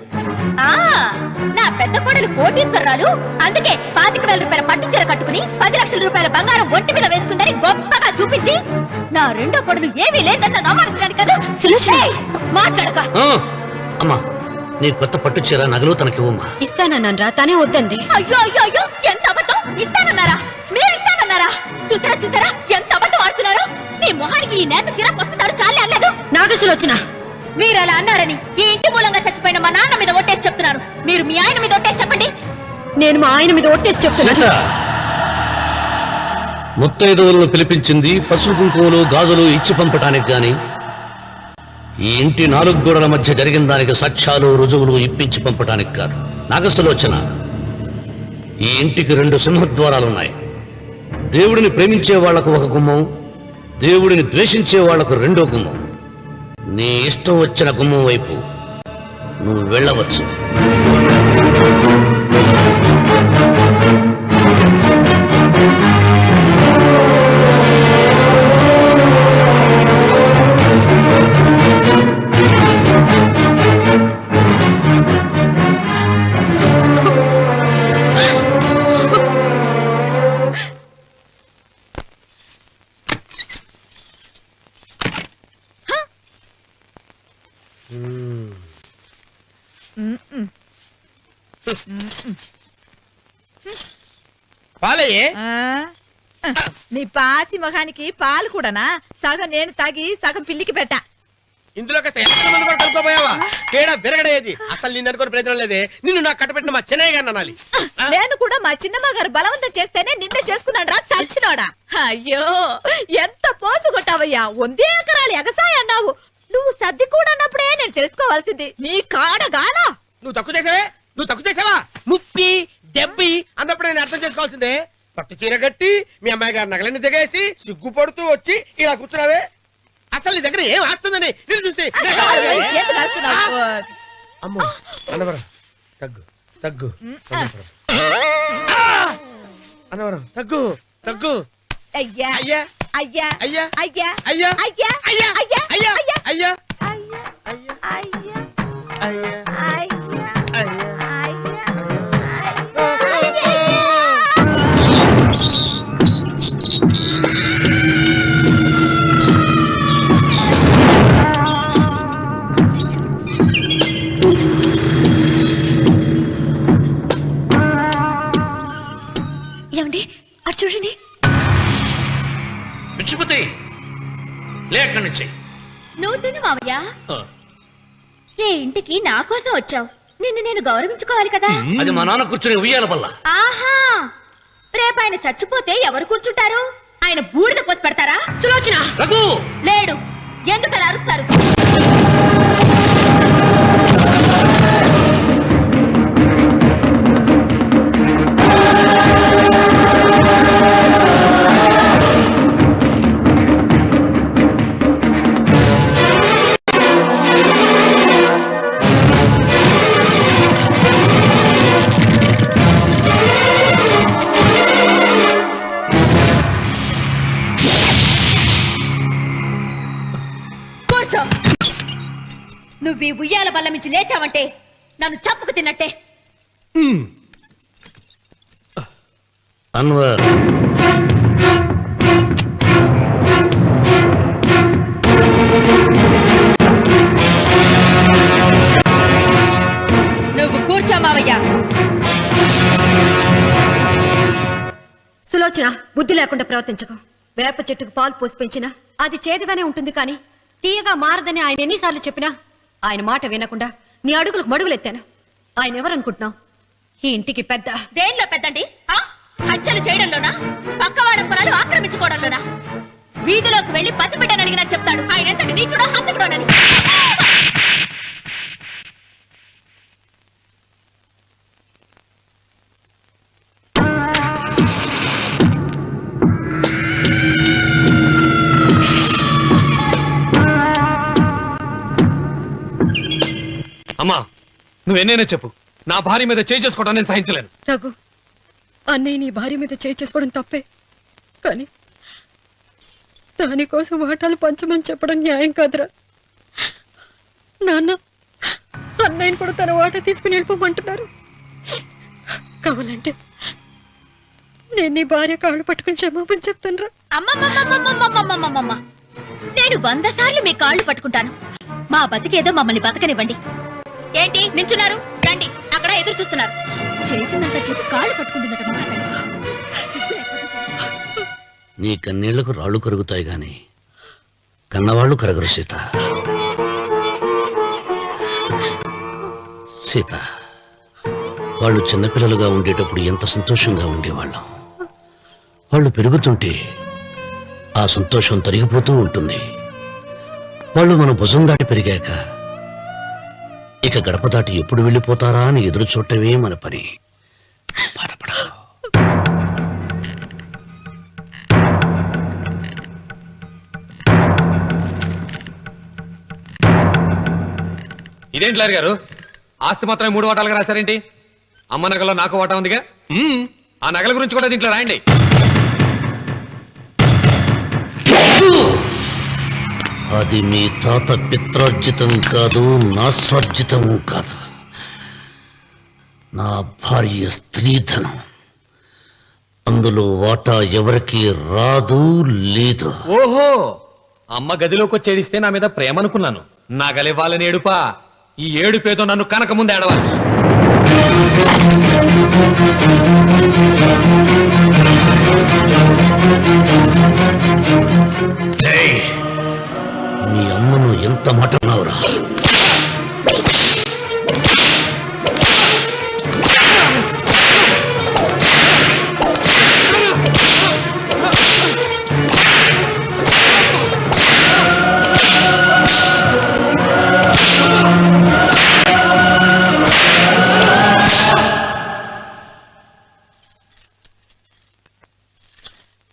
నా పెద్ద కోడలు కోటీశ్వరాలు, అందుకే 25,000 రూపాయల పట్టు చీర కట్టుకుని 10 లక్షల రూపాయల బంగారం ఒంటి మీద వేసుకుందని గొప్పగా చూపించి నా రెండో కోడలు ఏమీ లేదన్న నమ్మకానికి కదా. మాట్లాడక. అమ్మా నీ కొత్త పట్టు చీర నగలు తనకివ్వమ్మా. ఇస్తానన్నాను రా, తానే వద్దండి. అయ్యో అయ్యో అయ్యో, ఎంత అబద్ధం! ఇస్తానన్నారా? మీరు ఇస్తానన్నారా? చూసారా చూసారా ఎంత అబద్ధం ఆడుతున్నారు? మీ మొహానికి ఈ నేత చీర వస్తున్నారు చాలే అనలేదు. నాగసులు వచ్చిన మీరు అలా అన్నారని ఈ ఇంటి మూలంగా చచ్చిపోయిన మా నాన్న మీద ఒట్టేసి చెప్తున్నారు. మీరు మీ ఆయన మీద ఒట్టేసి చెప్పండి. నేను మా ఆయన మీద ఒట్టేసి చెప్తున్నాను. ముత్తైదువులను పిలిపించింది పసుపు కుంకుమలు గాజులు ఇచ్చి పంపటానికి గాని ఈ ఇంటి 4 గోడల మధ్య జరిగిన దానికి సాక్ష్యాలు రుజువులు ఇప్పించి పంపటానికి కాదు. నాగసులోచన, ఈ ఇంటికి 2 సింహద్వారాలున్నాయి. దేవుడిని ప్రేమించే వాళ్లకు ఒక గుమ్మం, దేవుడిని ద్వేషించే వాళ్లకు 2వ గుమ్మం. నీ ఇష్టం వచ్చిన గుమ్మం వైపు నువ్వు వెళ్ళవచ్చు. పాలయ్యే. నీ పాసి మొహానికి పాలు కూడానా? సగం నేను తాగి సగం పిల్లికి పెట్టా. ఇందులో ఎంతమంది కూడా కలుపుకోపోయావా? తేడా విరగడేది. అసలు నిన్ను అనుకుని ప్రయత్నం లేదే. నిన్ను నాకు కట్టబెట్టిన మా చెన్నయ్య గారిని అనాలి. నేను కూడా మా చిన్నమ్మ గారు బలవంతం చేస్తేనే నిన్న చేసుకున్నాడు రా సచ్చినోడా. అయ్యో ఎంత పోసు కొట్టావయ్యా. 100 ఎకరాలు ఎగసాయ అన్నావు. నువ్వు సర్ది కూడా అన్నప్పుడే నేను తెలుసుకోవాల్సింది. నీ కాడగానా? నువ్వు తక్కువ చేసావా? 30, 70 అన్నప్పుడు నేను అర్థం చేసుకోవాల్సిందే. పట్టు చీర కట్టి మీ అమ్మాయి గారు నగలన్నీ దిగేసి సిగ్గుపడుతూ వచ్చి ఇలా కూర్చున్నావే. అసలు నీ దగ్గర ఏం ఆస్తుందని నేను చూసి. అమ్మో అన్నవరం తగ్గు తగ్గు. అన్నవరం తగ్గు తగ్గు. అయ్యా అయ్యా అయ్యా అయ్యా అయ్యా అయ్యా అయ్యా అయ్యా అయ్యా అయ్యా అయ్యా అయ్యా అయ్యా అయ్యా ఏమండి అటు చూడండి. పిచ్చిపోతే లే అక్కడి నుంచి. నువ్వు తిను మావయ్య. ఏ ఇంటికి నా కోసం వచ్చావు. నిన్ను నేను గౌరవించుకోవాలి కదా. అది మా నాన్న కూర్చుని ఉయ్యాల వల్ల. ఆహా, రేపు ఆయన చచ్చిపోతే ఎవరు కూర్చుంటారు? ఆయన బూడిద పోసి పెడతారా? సులోచన రఘు లేడు. ఎందుకలా అరుస్తారు? నుంచి లేచావంటే నన్ను చంపుకు తిన్నట్టే. అన్వర్, నువ్వు కూర్చో మావయ్య. సులోచన, బుద్ధి లేకుండా ప్రవర్తించకు. వేప చెట్టుకు పాలు పోసి పెంచినా అది చేదుగానే ఉంటుంది, కానీ తీయగా మారదని ఆయన ఎన్నిసార్లు చెప్పినా ఆయన మాట వినకుండా నీ అడుగులకు మడుగులెత్తాను. ఆయన ఎవరనుకుంటున్నావు? ఈ ఇంటికి పెద్ద. దేనిలో పెద్దండి? హత్యలు చేయడంలోనా? పక్కవాడ పొలాలు ఆక్రమించుకోవడంలోనా? వీధిలోకి వెళ్లి పసిబిడ్డని అడిగినా చెప్తాడు ఆయన ఎంతటి నీచుడో హంతకుడోనని. అమ్మా, నువ్వెన్నైనా చెప్పు, నా భార్య మీద చేయి చేసుకోవడం నేను సహించలేను. రఘు, అన్నయ్య నీ భార్య మీద చేయి చేసుకోవడం తప్పే, కానీ దానికోసం వాటాలు పంచమని చెప్పడం న్యాయం కాదురా. నాన్న అన్నయ్యని కూడా తన వాటా తీసుకుని వెళ్ళిపోమంటున్నారు. కావాలంటే నేను నీ భార్య కాళ్ళు పట్టుకుని క్షమాపణ చెప్తాను రా. అమ్మమ్మమ్మమ్మమ్మమ్మమ్మమ్మమ్మ, నేను 100 సార్లు మీ కాళ్ళు పట్టుకుంటాను. మా బతికేదో మమ్మల్ని బతకనివ్వండి. ఏంటి నించున్నారు? రండి, అక్కడ ఎదురు చూస్తున్నారు. చేసినంత చేసి కాళ్ళు పట్టుకుంటుందట మహాతల్లి. నీ కన్నీళ్లకు రాళ్లు కరుగుతాయి గాని కన్నవాళ్లు కరగరు సీత. సీత, వాళ్ళు చిన్నపిల్లలుగా ఉండేటప్పుడు ఎంత సంతోషంగా ఉండేవాళ్ళం. వాళ్ళు పెరుగుతుంటే ఆ సంతోషం తరిగిపోతూ ఉంటుంది. వాళ్ళు మన భుజం దాటి పెరిగాక ఇక గడప దాటి ఎప్పుడు వెళ్ళిపోతారా అని ఎదురు చూడటమే మన పని. బాధపడ. ఇదేంటి లారి గారు, ఆస్తి మాత్రమే 3 వాటాలుగా రాశారేంటి? అమ్మ నగలో నాకు వాటా ఉందిగా. ఆ నగల గురించి కూడా దీంట్లో రాయండి. అది మీ తాత పిత్రార్జితం కాదు, నా స్వార్జితం కాదు. నా భార్య స్త్రీధనం. అందులో వాటా ఎవరికి రాదు, లేదు. ఓహో, అమ్మ గదిలోకి వచ్చేడిస్తే నా మీద ప్రేమ అనుకున్నాను. నగలివ్వాలని ఏడుపా. ఈ ఏడుపేదో నన్ను కనక ముందు ఏడవాలి. నీ అమ్మను ఎంత మాట అన్నావురా?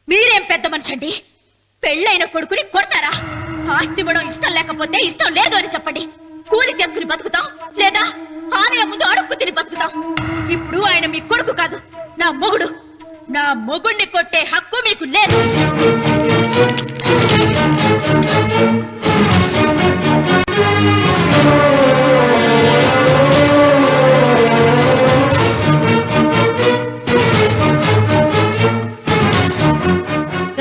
మీరేం పెద్ద మనిషండి? పెళ్ళైన కొడుకుని కొడతారా? ఆస్తి ఇవ్వడం ఇష్టం లేకపోతే ఇష్టం లేదు అని చెప్పండి. కూలి చేసుకుని బతుకుతాం, లేదా ఆలయం ముందు అడుక్కు తిని బతుకుతాం. ఇప్పుడు ఆయన మీ కొడుకు కాదు, నా మొగుడు. నా మొగుడిని కొట్టే హక్కు మీకు లేదు.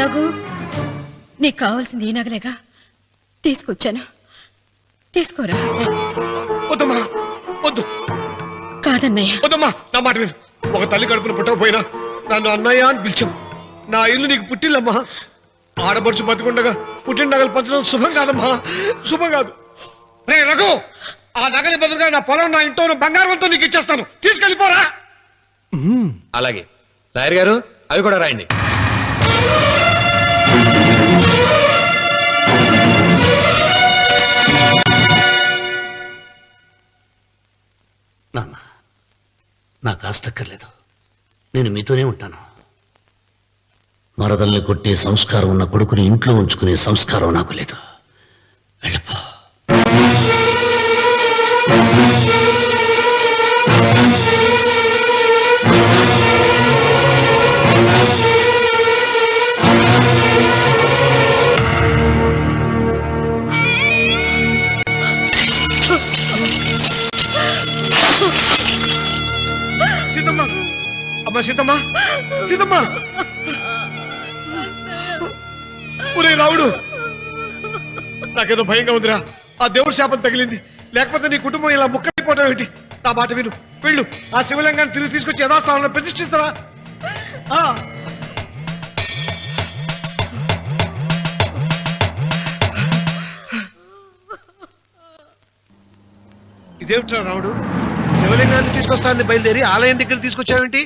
రఘు, నీకు కావాల్సింది ఈ నగలేగా, తీసుకొచ్చాను, తీసుకోరా. వద్దమ్మా, వద్దు. కాదన్నయ్య. వద్దమ్మా, నా మాట విను. ఒక తల్లి కడుపున పుట్టకపోయినా నన్ను అన్నయ్య అని పిలిచావు. నా ఇల్లు నీకు పుట్టిల్లమ్మా. ఆడపడుచు బతుకుండగా పుట్టిన నగలు పంచడం శుభం కాదమ్మా, శుభం కాదు. రే రఘు, ఆ నగలి బదులుగా నా పొలం, నా ఇంట్లో ఉన్న బంగారంతో నీకు ఇచ్చేస్తాను, తీసుకెళ్ళిపోరా. అలాగే లాయర్ గారు, అవి కూడా రాయండి. నాన్న, నాకు ఆస్తక్కర్లేదు. నేను మీతోనే ఉంటాను. మరదల్ని కొట్టే సంస్కారం ఉన్న కొడుకుని ఇంట్లో ఉంచుకునే సంస్కారం నాకు లేదు. వెళ్ళిపో. సీతమ్మ అమ్మ సీతమ్మ సీతమ్మ ఒరే రావుడు నాకేదో భయంగా ఉందిరా ఆ దేవుడి శాపం తగిలింది లేకపోతే నీ కుటుంబం ఇలా ముక్కైపోవడం ఏంటి నా మాట విను వెళ్ళు ఆ శివలింగాన్ని తిరిగి తీసుకొచ్చి యథాస్థానంలో ప్రతిష్ఠిస్తారా ఇదేమిట్రా రావుడు శివలింగాన్ని తీసుకొస్తానని బయలుదేరి ఆలయం దగ్గర తీసుకొచ్చావేంటి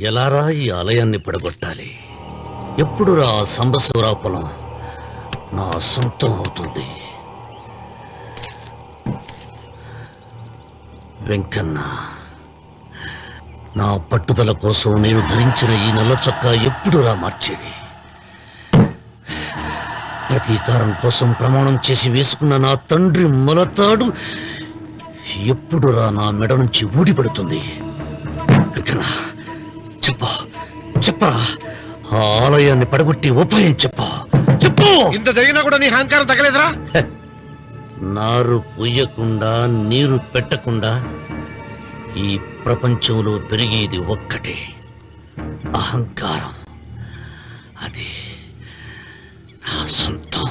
ఎలారా ఈ ఆలయాన్ని పడగొట్టాలి ఎప్పుడు రా సంబశివరావు పొలం నా సొంతం అవుతుంది వెంకన్న నా పట్టుదల కోసం నేను ధరించిన ఈ నల్ల చొక్కా ఎప్పుడు రా మార్చేది ప్రతీకారం కోసం ప్రమాణం చేసి వేసుకున్న నా తండ్రి మొలతాడు ఎప్పుడు రా నా మెడ నుంచి ఊడిపడుతుంది వెంకన్న చెప్పరా ఆ ఆలయాన్ని పడగొట్టి ఉపాయం చెప్పు ఇంత జరిగినా కూడా నీ అహంకారం తగలేదురా నారు పొయ్యకుండా నీరు పెట్టకుండా ఈ ప్రపంచంలో పెరిగేది ఒక్కటే అహంకారం అది నా సొంతం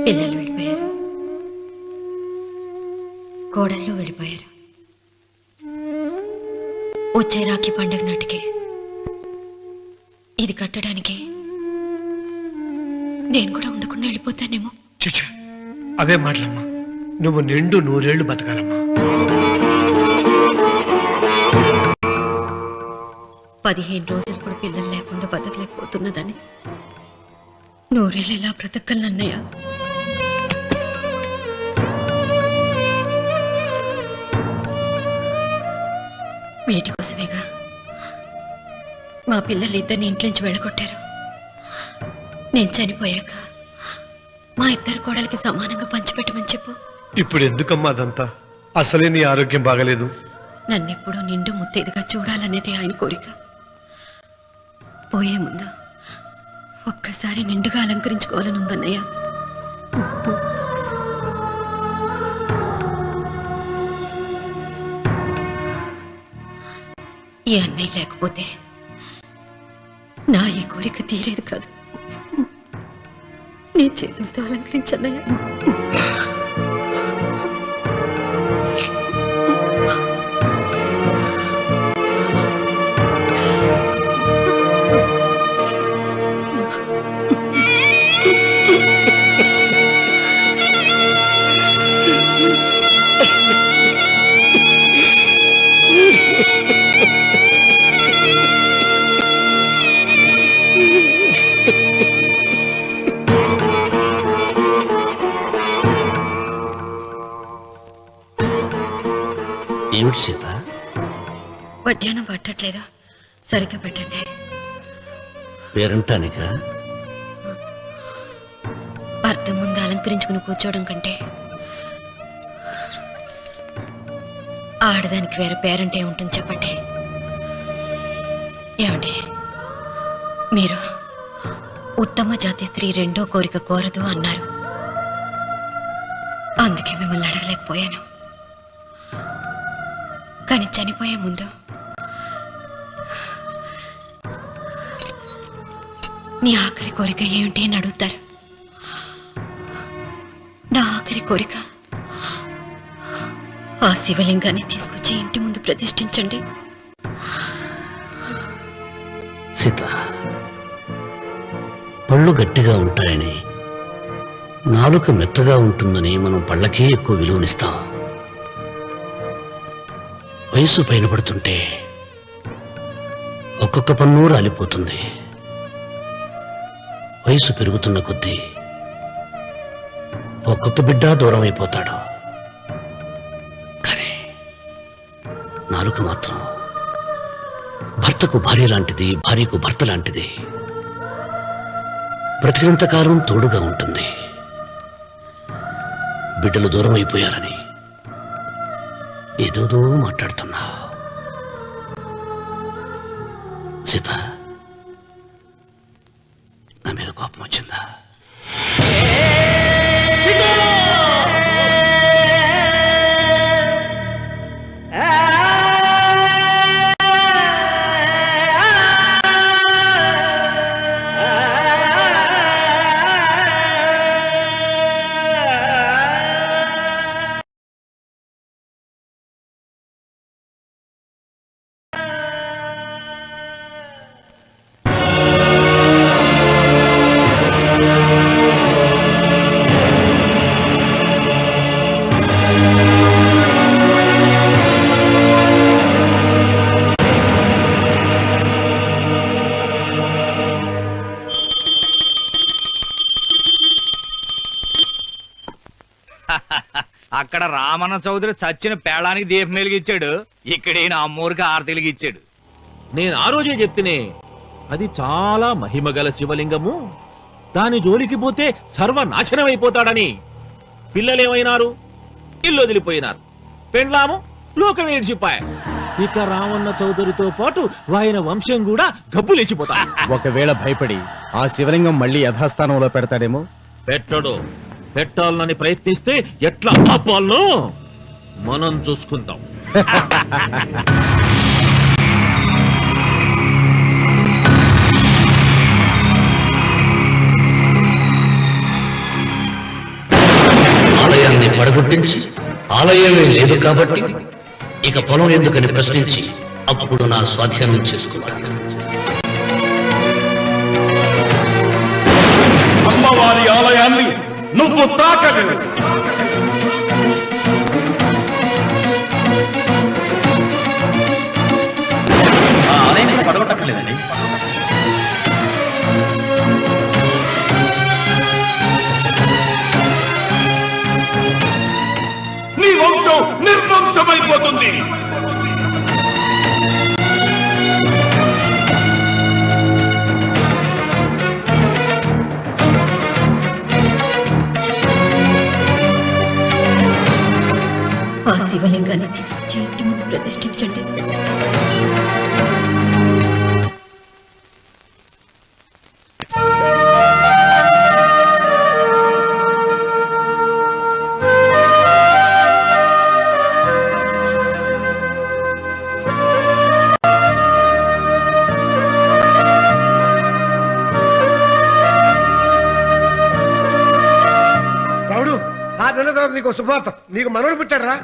పిల్లలు వెళ్ళిపోయారు కోడళ్ళు వెళ్ళిపోయారు వచ్చే రాఖీ పండుగ నాటికి ఇది కట్టడానికి నేను కూడా ఉండకుండా వెళ్ళిపోతానేమో చిచ్చా అవే మాటలమ్మా నువ్వు నిండు 100 ఏళ్ళు బతకాలమ్మా 15 రోజులు కూడా పిల్లలు లేకుండా బతకలేకపోతున్నదని 100 ఏళ్ళు ఎలా బ్రతకలన్నయ్య వీటి కోసమేగా మా పిల్లలు ఇద్దరిని ఇంట్లో నుంచి వెళ్ళగొట్టారు నేను చనిపోయాక మా ఇద్దరు కోడలికి సమానంగా పంచిపెట్టమని చెప్పు ఇప్పుడు ఎందుకమ్మా అదంతా అసలే నీ ఆరోగ్యం బాగలేదు నన్నెప్పుడూ నిండు ముత్తైదుగా చూడాలనేది ఆయన కోరిక పోయే ముందు ఒక్కసారి నిండుగా అలంకరించుకోవాలని ఉందన్నయ్య ఈ అన్నయ్య లేకపోతే నా ఈ కోరిక తీరేది కాదు నీ చేతులతో అలంకరించన్నయ్య ఏమిటి సీత వడ్డానం పట్టట్లేదు సరిగ్గా పెట్టండి పేరంటానికా భర్త ముందు అలంకరించుకుని కూర్చోవడం కంటే ఆడదానికి వేరే పేరంటే ఉంటుంది చెప్పండి ఏమండి మీరు ఉత్తమ జాతి స్త్రీ రెండో కోరిక కోరదు అన్నారు అందుకే మిమ్మల్ని అడగలేకపోయాను కానీ చనిపోయే ముందు నీ ఆఖరి కోరిక ఏమిటి అని అడుగుతారు నా ఆఖరి కోరిక ఆ శివలింగాన్ని తీసుకొచ్చి ఇంటి ముందు ప్రతిష్ఠించండి సీత పళ్ళు గట్టిగా ఉంటాయని నాలుక మెత్తగా ఉంటుందని మనం పళ్ళకే ఎక్కువ విలువనిస్తాం వయసు పైన పడుతుంటే ఒక్కొక్క పన్ను రాలిపోతుంది వయసు పెరుగుతున్న కొద్దీ ఒక్కొక్క బిడ్డ దూరం అయిపోతాడు కానీ నాలుక మాత్రం భర్తకు భార్య లాంటిది, భార్యకు భర్త లాంటిది. బ్రతికినంతకాలం తోడుగా ఉంటుంది. బిడ్డలు దూరం అయిపోయారని ఏదోదో మాట్లాడుతున్నా. సీత, నా మీద కోపం వచ్చిందా? అక్కడ రామన్న చౌదరి చచ్చిన పేళానికి దీపం వెలిగించాడు, ఇక్కడ ఈయన అమ్మూరికి ఆరతి వెలిగించాడు. నేను ఆ రోజే చెప్తేనే అది చాలా మహిమగల శివలింగము, దాని జోలికి పోతే సర్వనాశనం అయిపోతాడని. పిల్లలేమైనారు? ఇల్లు వదిలిపోయినారు. పెండ్లాము లోకం ఏడ్చిపోయా. ఇక రామన్న చౌదరితో పాటు ఆయన వంశం కూడా గబ్బు లేచిపోతా. ఒకవేళ భయపడి ఆ శివలింగం మళ్ళీ యథాస్థానంలో పెడతాడేమో. పెట్టడు. పెట్టాలని ప్రయత్నిస్తే ఎట్లా ఆపాలనో మనం చూసుకుందాం. ఆలయాన్ని పడగొట్టించి ఆలయమే లేదు కాబట్టి ఇక పొలం ఎందుకని ప్రశ్నించి అప్పుడు నా స్వాధీనం చేసుకుంటాను. అమ్మవారి ఆలయాన్ని నువ్వు తాకలేవు. ఆలయం పడగొట్టలేదండి. నీ వంశం నిర్వంశమైపోతుంది. ఆ శివలింగాన్ని తీసుకొచ్చి ఇంటి ముందు ప్రతిష్ఠించండి. రావుడు, ఆ నెల తర్వాత నీకు శుభార్త. నీకు మనవడు పుట్టారా?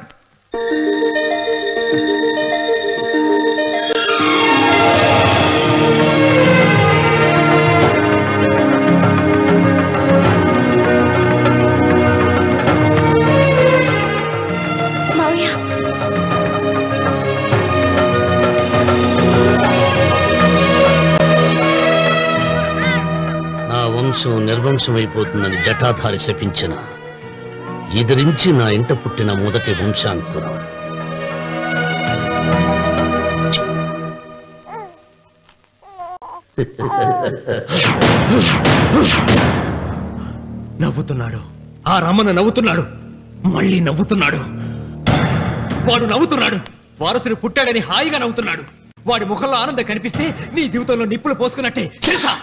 నా వంశం నిర్వంశం అయిపోతుందని జటాధారి శపించిన ఎదిరించి నా ఇంట పుట్టిన మొదటి వంశాంకురం. నవ్వుతున్నాడు. ఆ రమణ నవ్వుతున్నాడు. మళ్ళీ నవ్వుతున్నాడు. వాడు నవ్వుతున్నాడు. వారసుని పుట్టాడని హాయిగా నవ్వుతున్నాడు. వాడి ముఖంలో ఆనందం కనిపిస్తే నీ జీవితంలో నిప్పులు పోసుకున్నట్టే తెలుసా?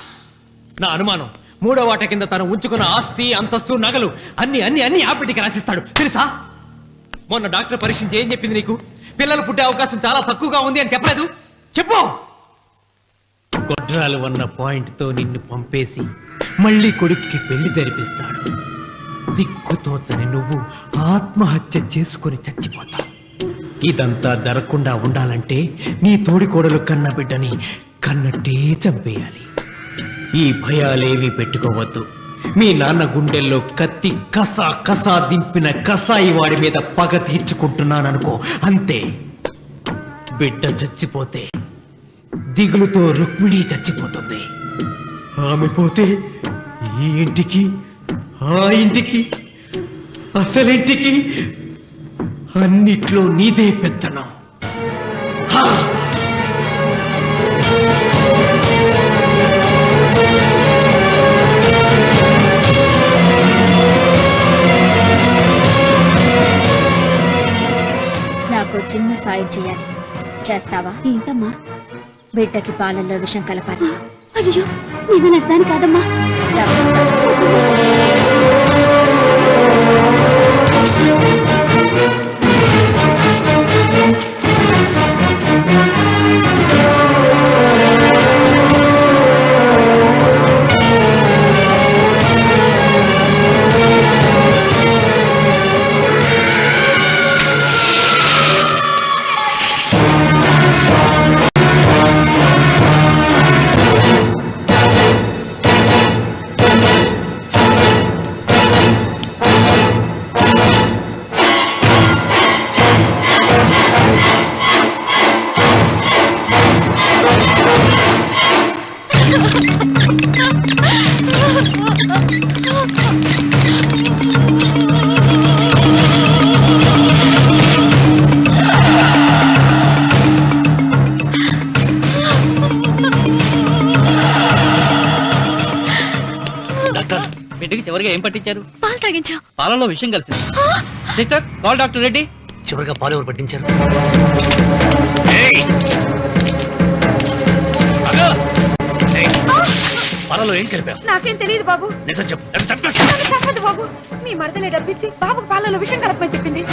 నా అనుమానం, మూడో వాట కింద తను ఉంచుకున్న ఆస్తి, అంతస్తు, నగలు అన్ని అన్ని అన్ని ఆపిటికి రాసిస్తాడు తెలుసా? మొన్న డాక్టర్ పరీక్షించి ఏం చెప్పింది నీకు? పిల్లలు పుట్టే అవకాశం చాలా తక్కువగా ఉంది అని చెప్పలేదు? చెప్పు. గొడ్రాలు అన్న పాయింట్ తో నిన్ను పంపేసి మళ్ళీ కొడుక్కి పెళ్లి జరిపిస్తాడు. దిక్కుతోచని నువ్వు ఆత్మహత్య చేసుకుని చచ్చిపోతావు. ఇదంతా జరగకుండా ఉండాలంటే నీ తోడికోడలు కన్న బిడ్డని కన్నట్టే చంపేయాలి. ఈ భయాలేవి పెట్టుకోవద్దు. మీ నాన్న గుండెల్లో కత్తి కసా కసా దింపిన కసాయి వాడి మీద పగ తీర్చుకుంటున్నాననుకో, అంతే. బిడ్డ చచ్చిపోతే దిగులుతో రుక్మిణి చచ్చిపోతుంది. ఆమె పోతే ఈ ఇంటికి, ఆ ఇంటికి, అసలింటికి అన్నిట్లో నీదే పెత్తనం. సాయం చేయాలి. చేస్తావా? ఏంటమ్మా? బిడ్డకి పాలల్లో విషం కలపాలి. అయ్యో నేను నడదాను కాదమ్మా. బిడ్డకి చివరిగా ఏం పట్టించారు? పాలు తాగించాం. పాలలో విషయం కలిసింది. Sister call doctor Reddy. చివరిగా పాలు ఎవరు పట్టించారు? పాలలో ఏం కలిపావు? నాకేం తెలియదు బాబు. నిజం చెప్పు. నన్ను చెప్పదు బాబు. మీ మరదలే డబ్బిచ్చి బాబుకు పాలలో విషం కలపమని చెప్పింది.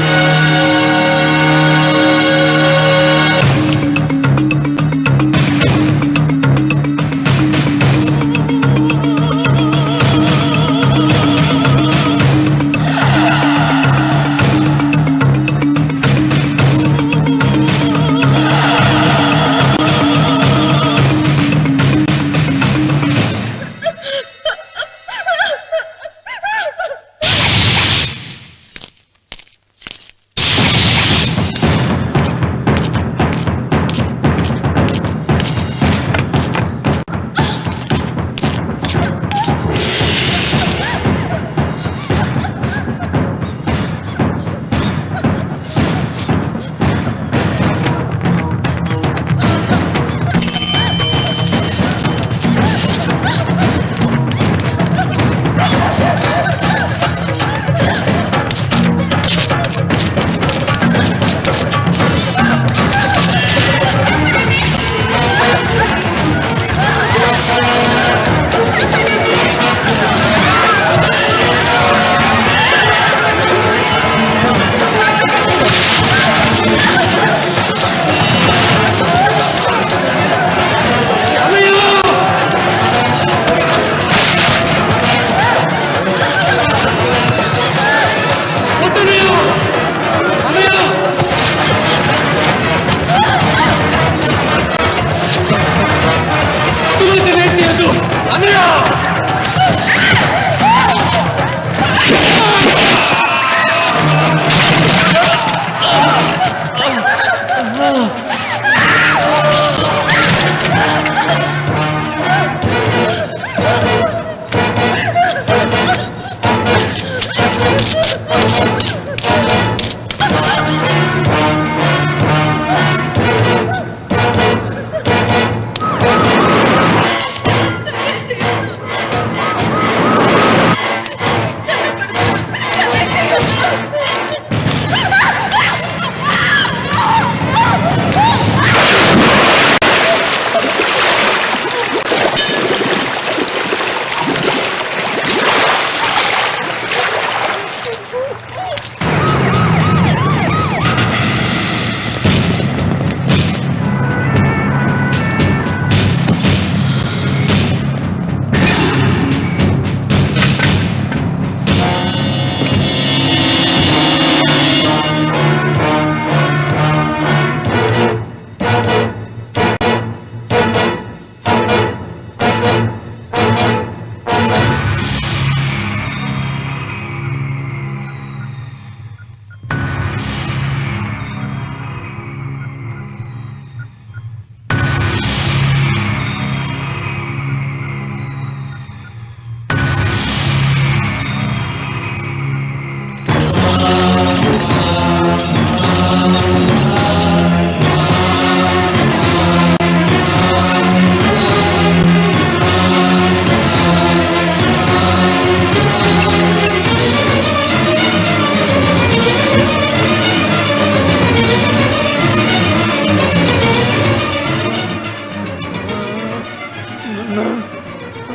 ఒరే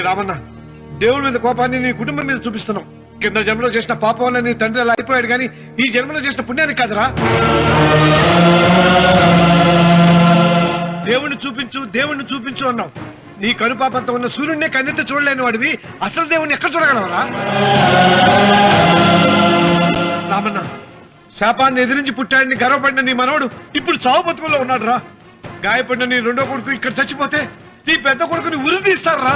రామన్న, దేవుడి మీద కోపాన్ని నీ కుటుంబం మీద చూపిస్తున్నావు. కింద జన్మలో చేసిన పాపం వల్ల నీ తండ్రి అలా అయిపోయాడు, కానీ ఈ జన్మలో చేసిన పుణ్యానికి కాదురా. దేవుణ్ణి చూపించు, దేవుణ్ణి చూపించు అన్నావు. నీ కనుపాపంతో ఉన్న సూర్యుడినే కన్నెత్తి చూడలేని వాడివి అసలు దేవుణ్ణి ఎక్కడ చూడగలవరా? రామన్న, శాపాన్ని ఎదిరించి పుట్టాడని గర్వపడిన నీ మనవడు ఇప్పుడు చావు బతుకుల్లో ఉన్నాడు రా. గాయపడిన నీ రెండో కొడుకు ఇక్కడ చచ్చిపోతే నీ పెద్ద కొడుకుని ఉరి తీస్తారా?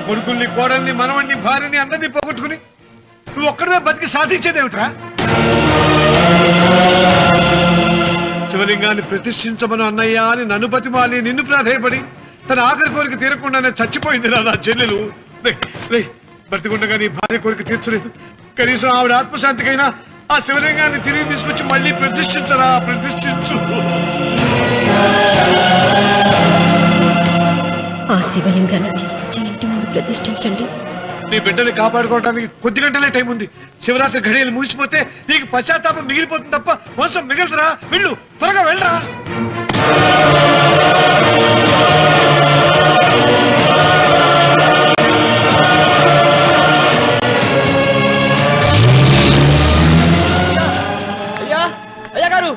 కొడుకుల్ని, కోడల్ని, మనవణ్ణి, భార్యని అందరినీ పోగొట్టుకుని నువ్వు ఒక్కడమే బతికి సాధించేదేమిట్రా? శివలింగాన్ని ప్రతిష్ఠించమను అన్నయ్య అని నన్ను బతిమాలి నిన్ను ప్రాధేయపడి తన ఆఖరి కోరిక తీరకుండానే చచ్చిపోయింది రా నా చెల్లెలు. బ్రతికుండగా నీ భార్య కోరిక తీర్చలేదు. కనీసం ఆవిడ ఆత్మశాంతికైనా ఆ శివలింగాన్ని తిరిగి తీసుకొచ్చి మళ్ళీ ప్రతిష్ఠించరా, ప్రతిష్ఠించు. ఆ శివలింగాన్ని తీసుకొచ్చి ఇంటి ముందు ప్రతిష్ఠించండి. నీ బిడ్డని కాపాడుకోవడానికి కొద్ది గంటలే టైం ఉంది. శివరాత్రి ఘడియలు ముగిసిపోతే నీకు పశ్చాత్తాపం మిగిలిపోతుంది తప్ప వంశం మిగలదురా. వెళ్ళు, త్వరగా వెళ్ళరా. అయ్యా గారు,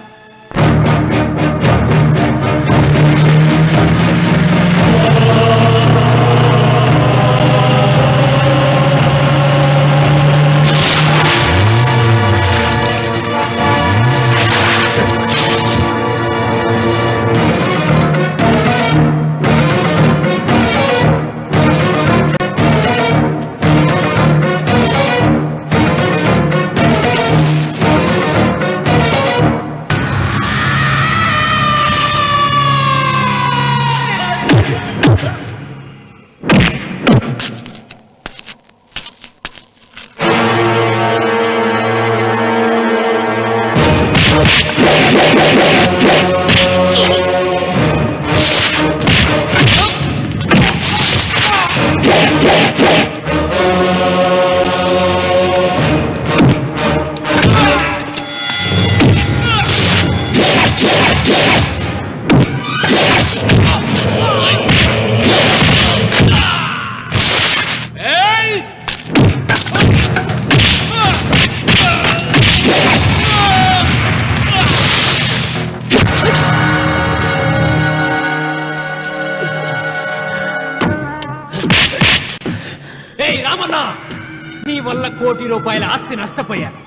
నీ వల్ల ₹1 కోటి ఆస్తి నష్టపోయాను.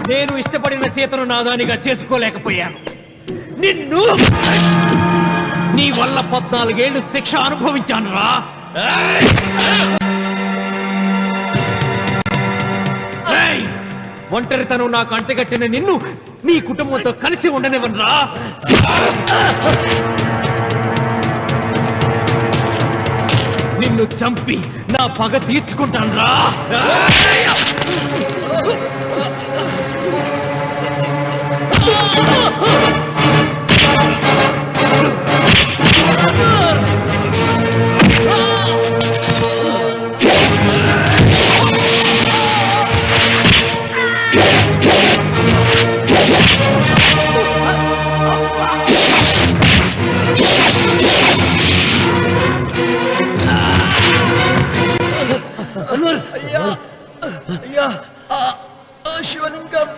నేను ఇష్టపడిన సీతను నాదానిగా చేసుకోలేకపోయాను. నిన్ను నీ వల్ల 14 ఏళ్ళు శిక్ష అనుభవించాను రా. ఒంటరితనం నాకు అంటగట్టిన నిన్ను నీ కుటుంబంతో కలిసి ఉండనివ్వనురా. నిన్ను చంపి నా పగ తీర్చుకుంటాను రా. అయ్యా, శివలింగం.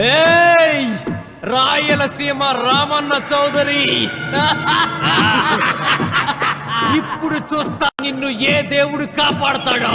ఏయ్, రాయలసీమ రామన్న చౌదరి, ఇప్పుడు చూస్తా నిన్ను ఏ దేవుడు కాపాడతాడో.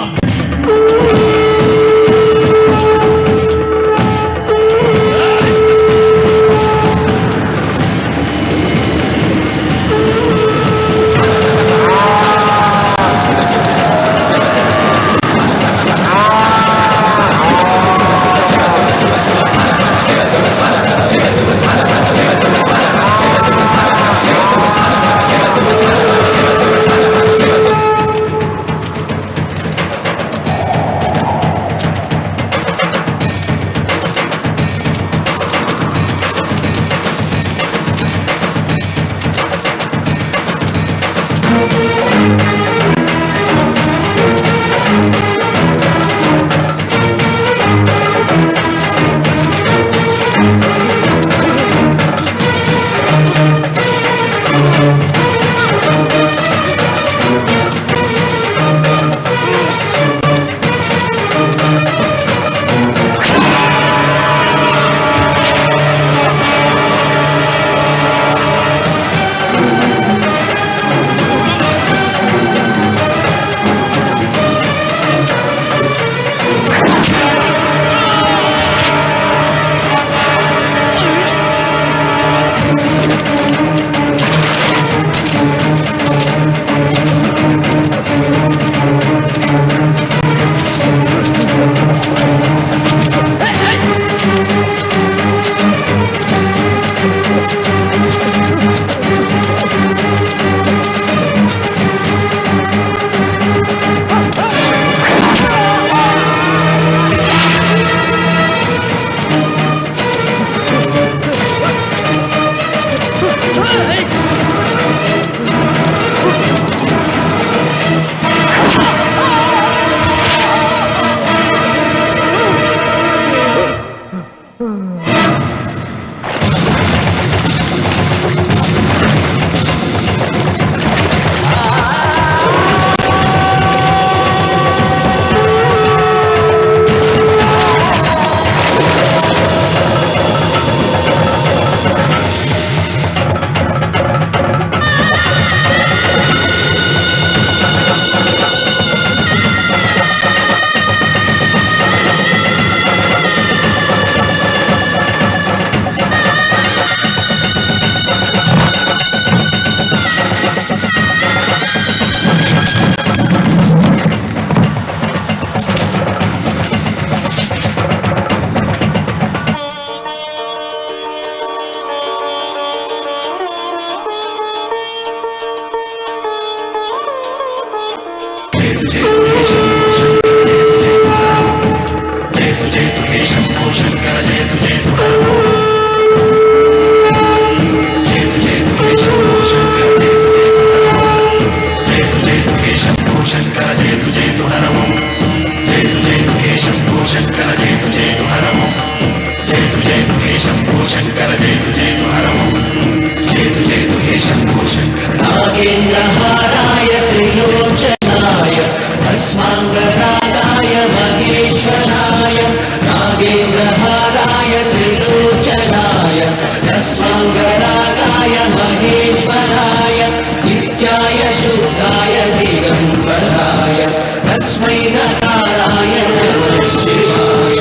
మహేశ్వరాయ నాగేంద్రహారాయ త్రిలోచనాయ రస్మంగరాగాయ మహేశ్వరాయ నిత్యాయ శుద్ధాయ దిగంబరాయ తస్మై నకారాయ నమః శివాయ.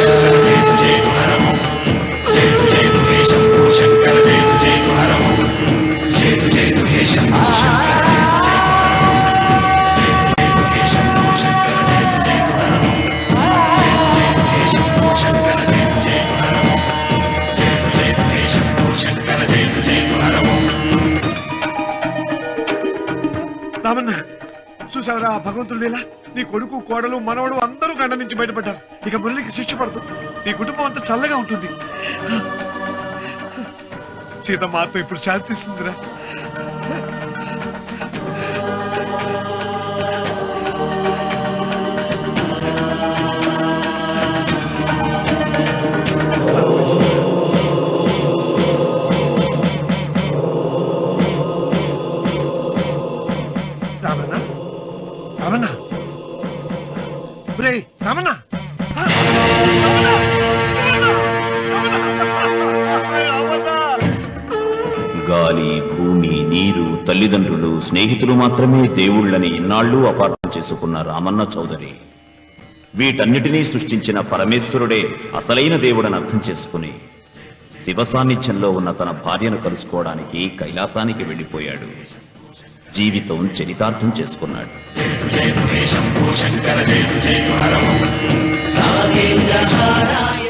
శంకర జయతు జయతు హరము జయతు జయతు హే శంభో శంకర రామన్న చూసావరా భగవంతుడు లీలా నీ కొడుకు కోడలు మనవడు అందరూ గండ నుంచి బయటపడ్డారు. ఇక మురళికి శిక్ష పడుతుంది. నీ కుటుంబం అంతా చల్లగా ఉంటుంది. సీతమ్మ ఆత్మ ఇప్పుడు శాంతిస్తుందిరా. రామన్న రామన్న రామన్న గాలి భూమి నీరు తల్లిదండ్రులు స్నేహితులు మాత్రమే దేవుళ్ళని ఇన్నాళ్లు అపార్థం చేసుకున్న రామన్న చౌదరి వీటన్నిటినీ సృష్టించిన పరమేశ్వరుడే అసలైన దేవుడని అర్థం చేసుకుని శివ సాన్నిధ్యంలో ఉన్న తన భార్యను కలుసుకోవడానికి కైలాసానికి వెళ్ళిపోయాడు. జీవితం చరితార్థం చేసుకున్నాడు. శంకర జయతు జయతు హరము నాగేంద్రహారాయ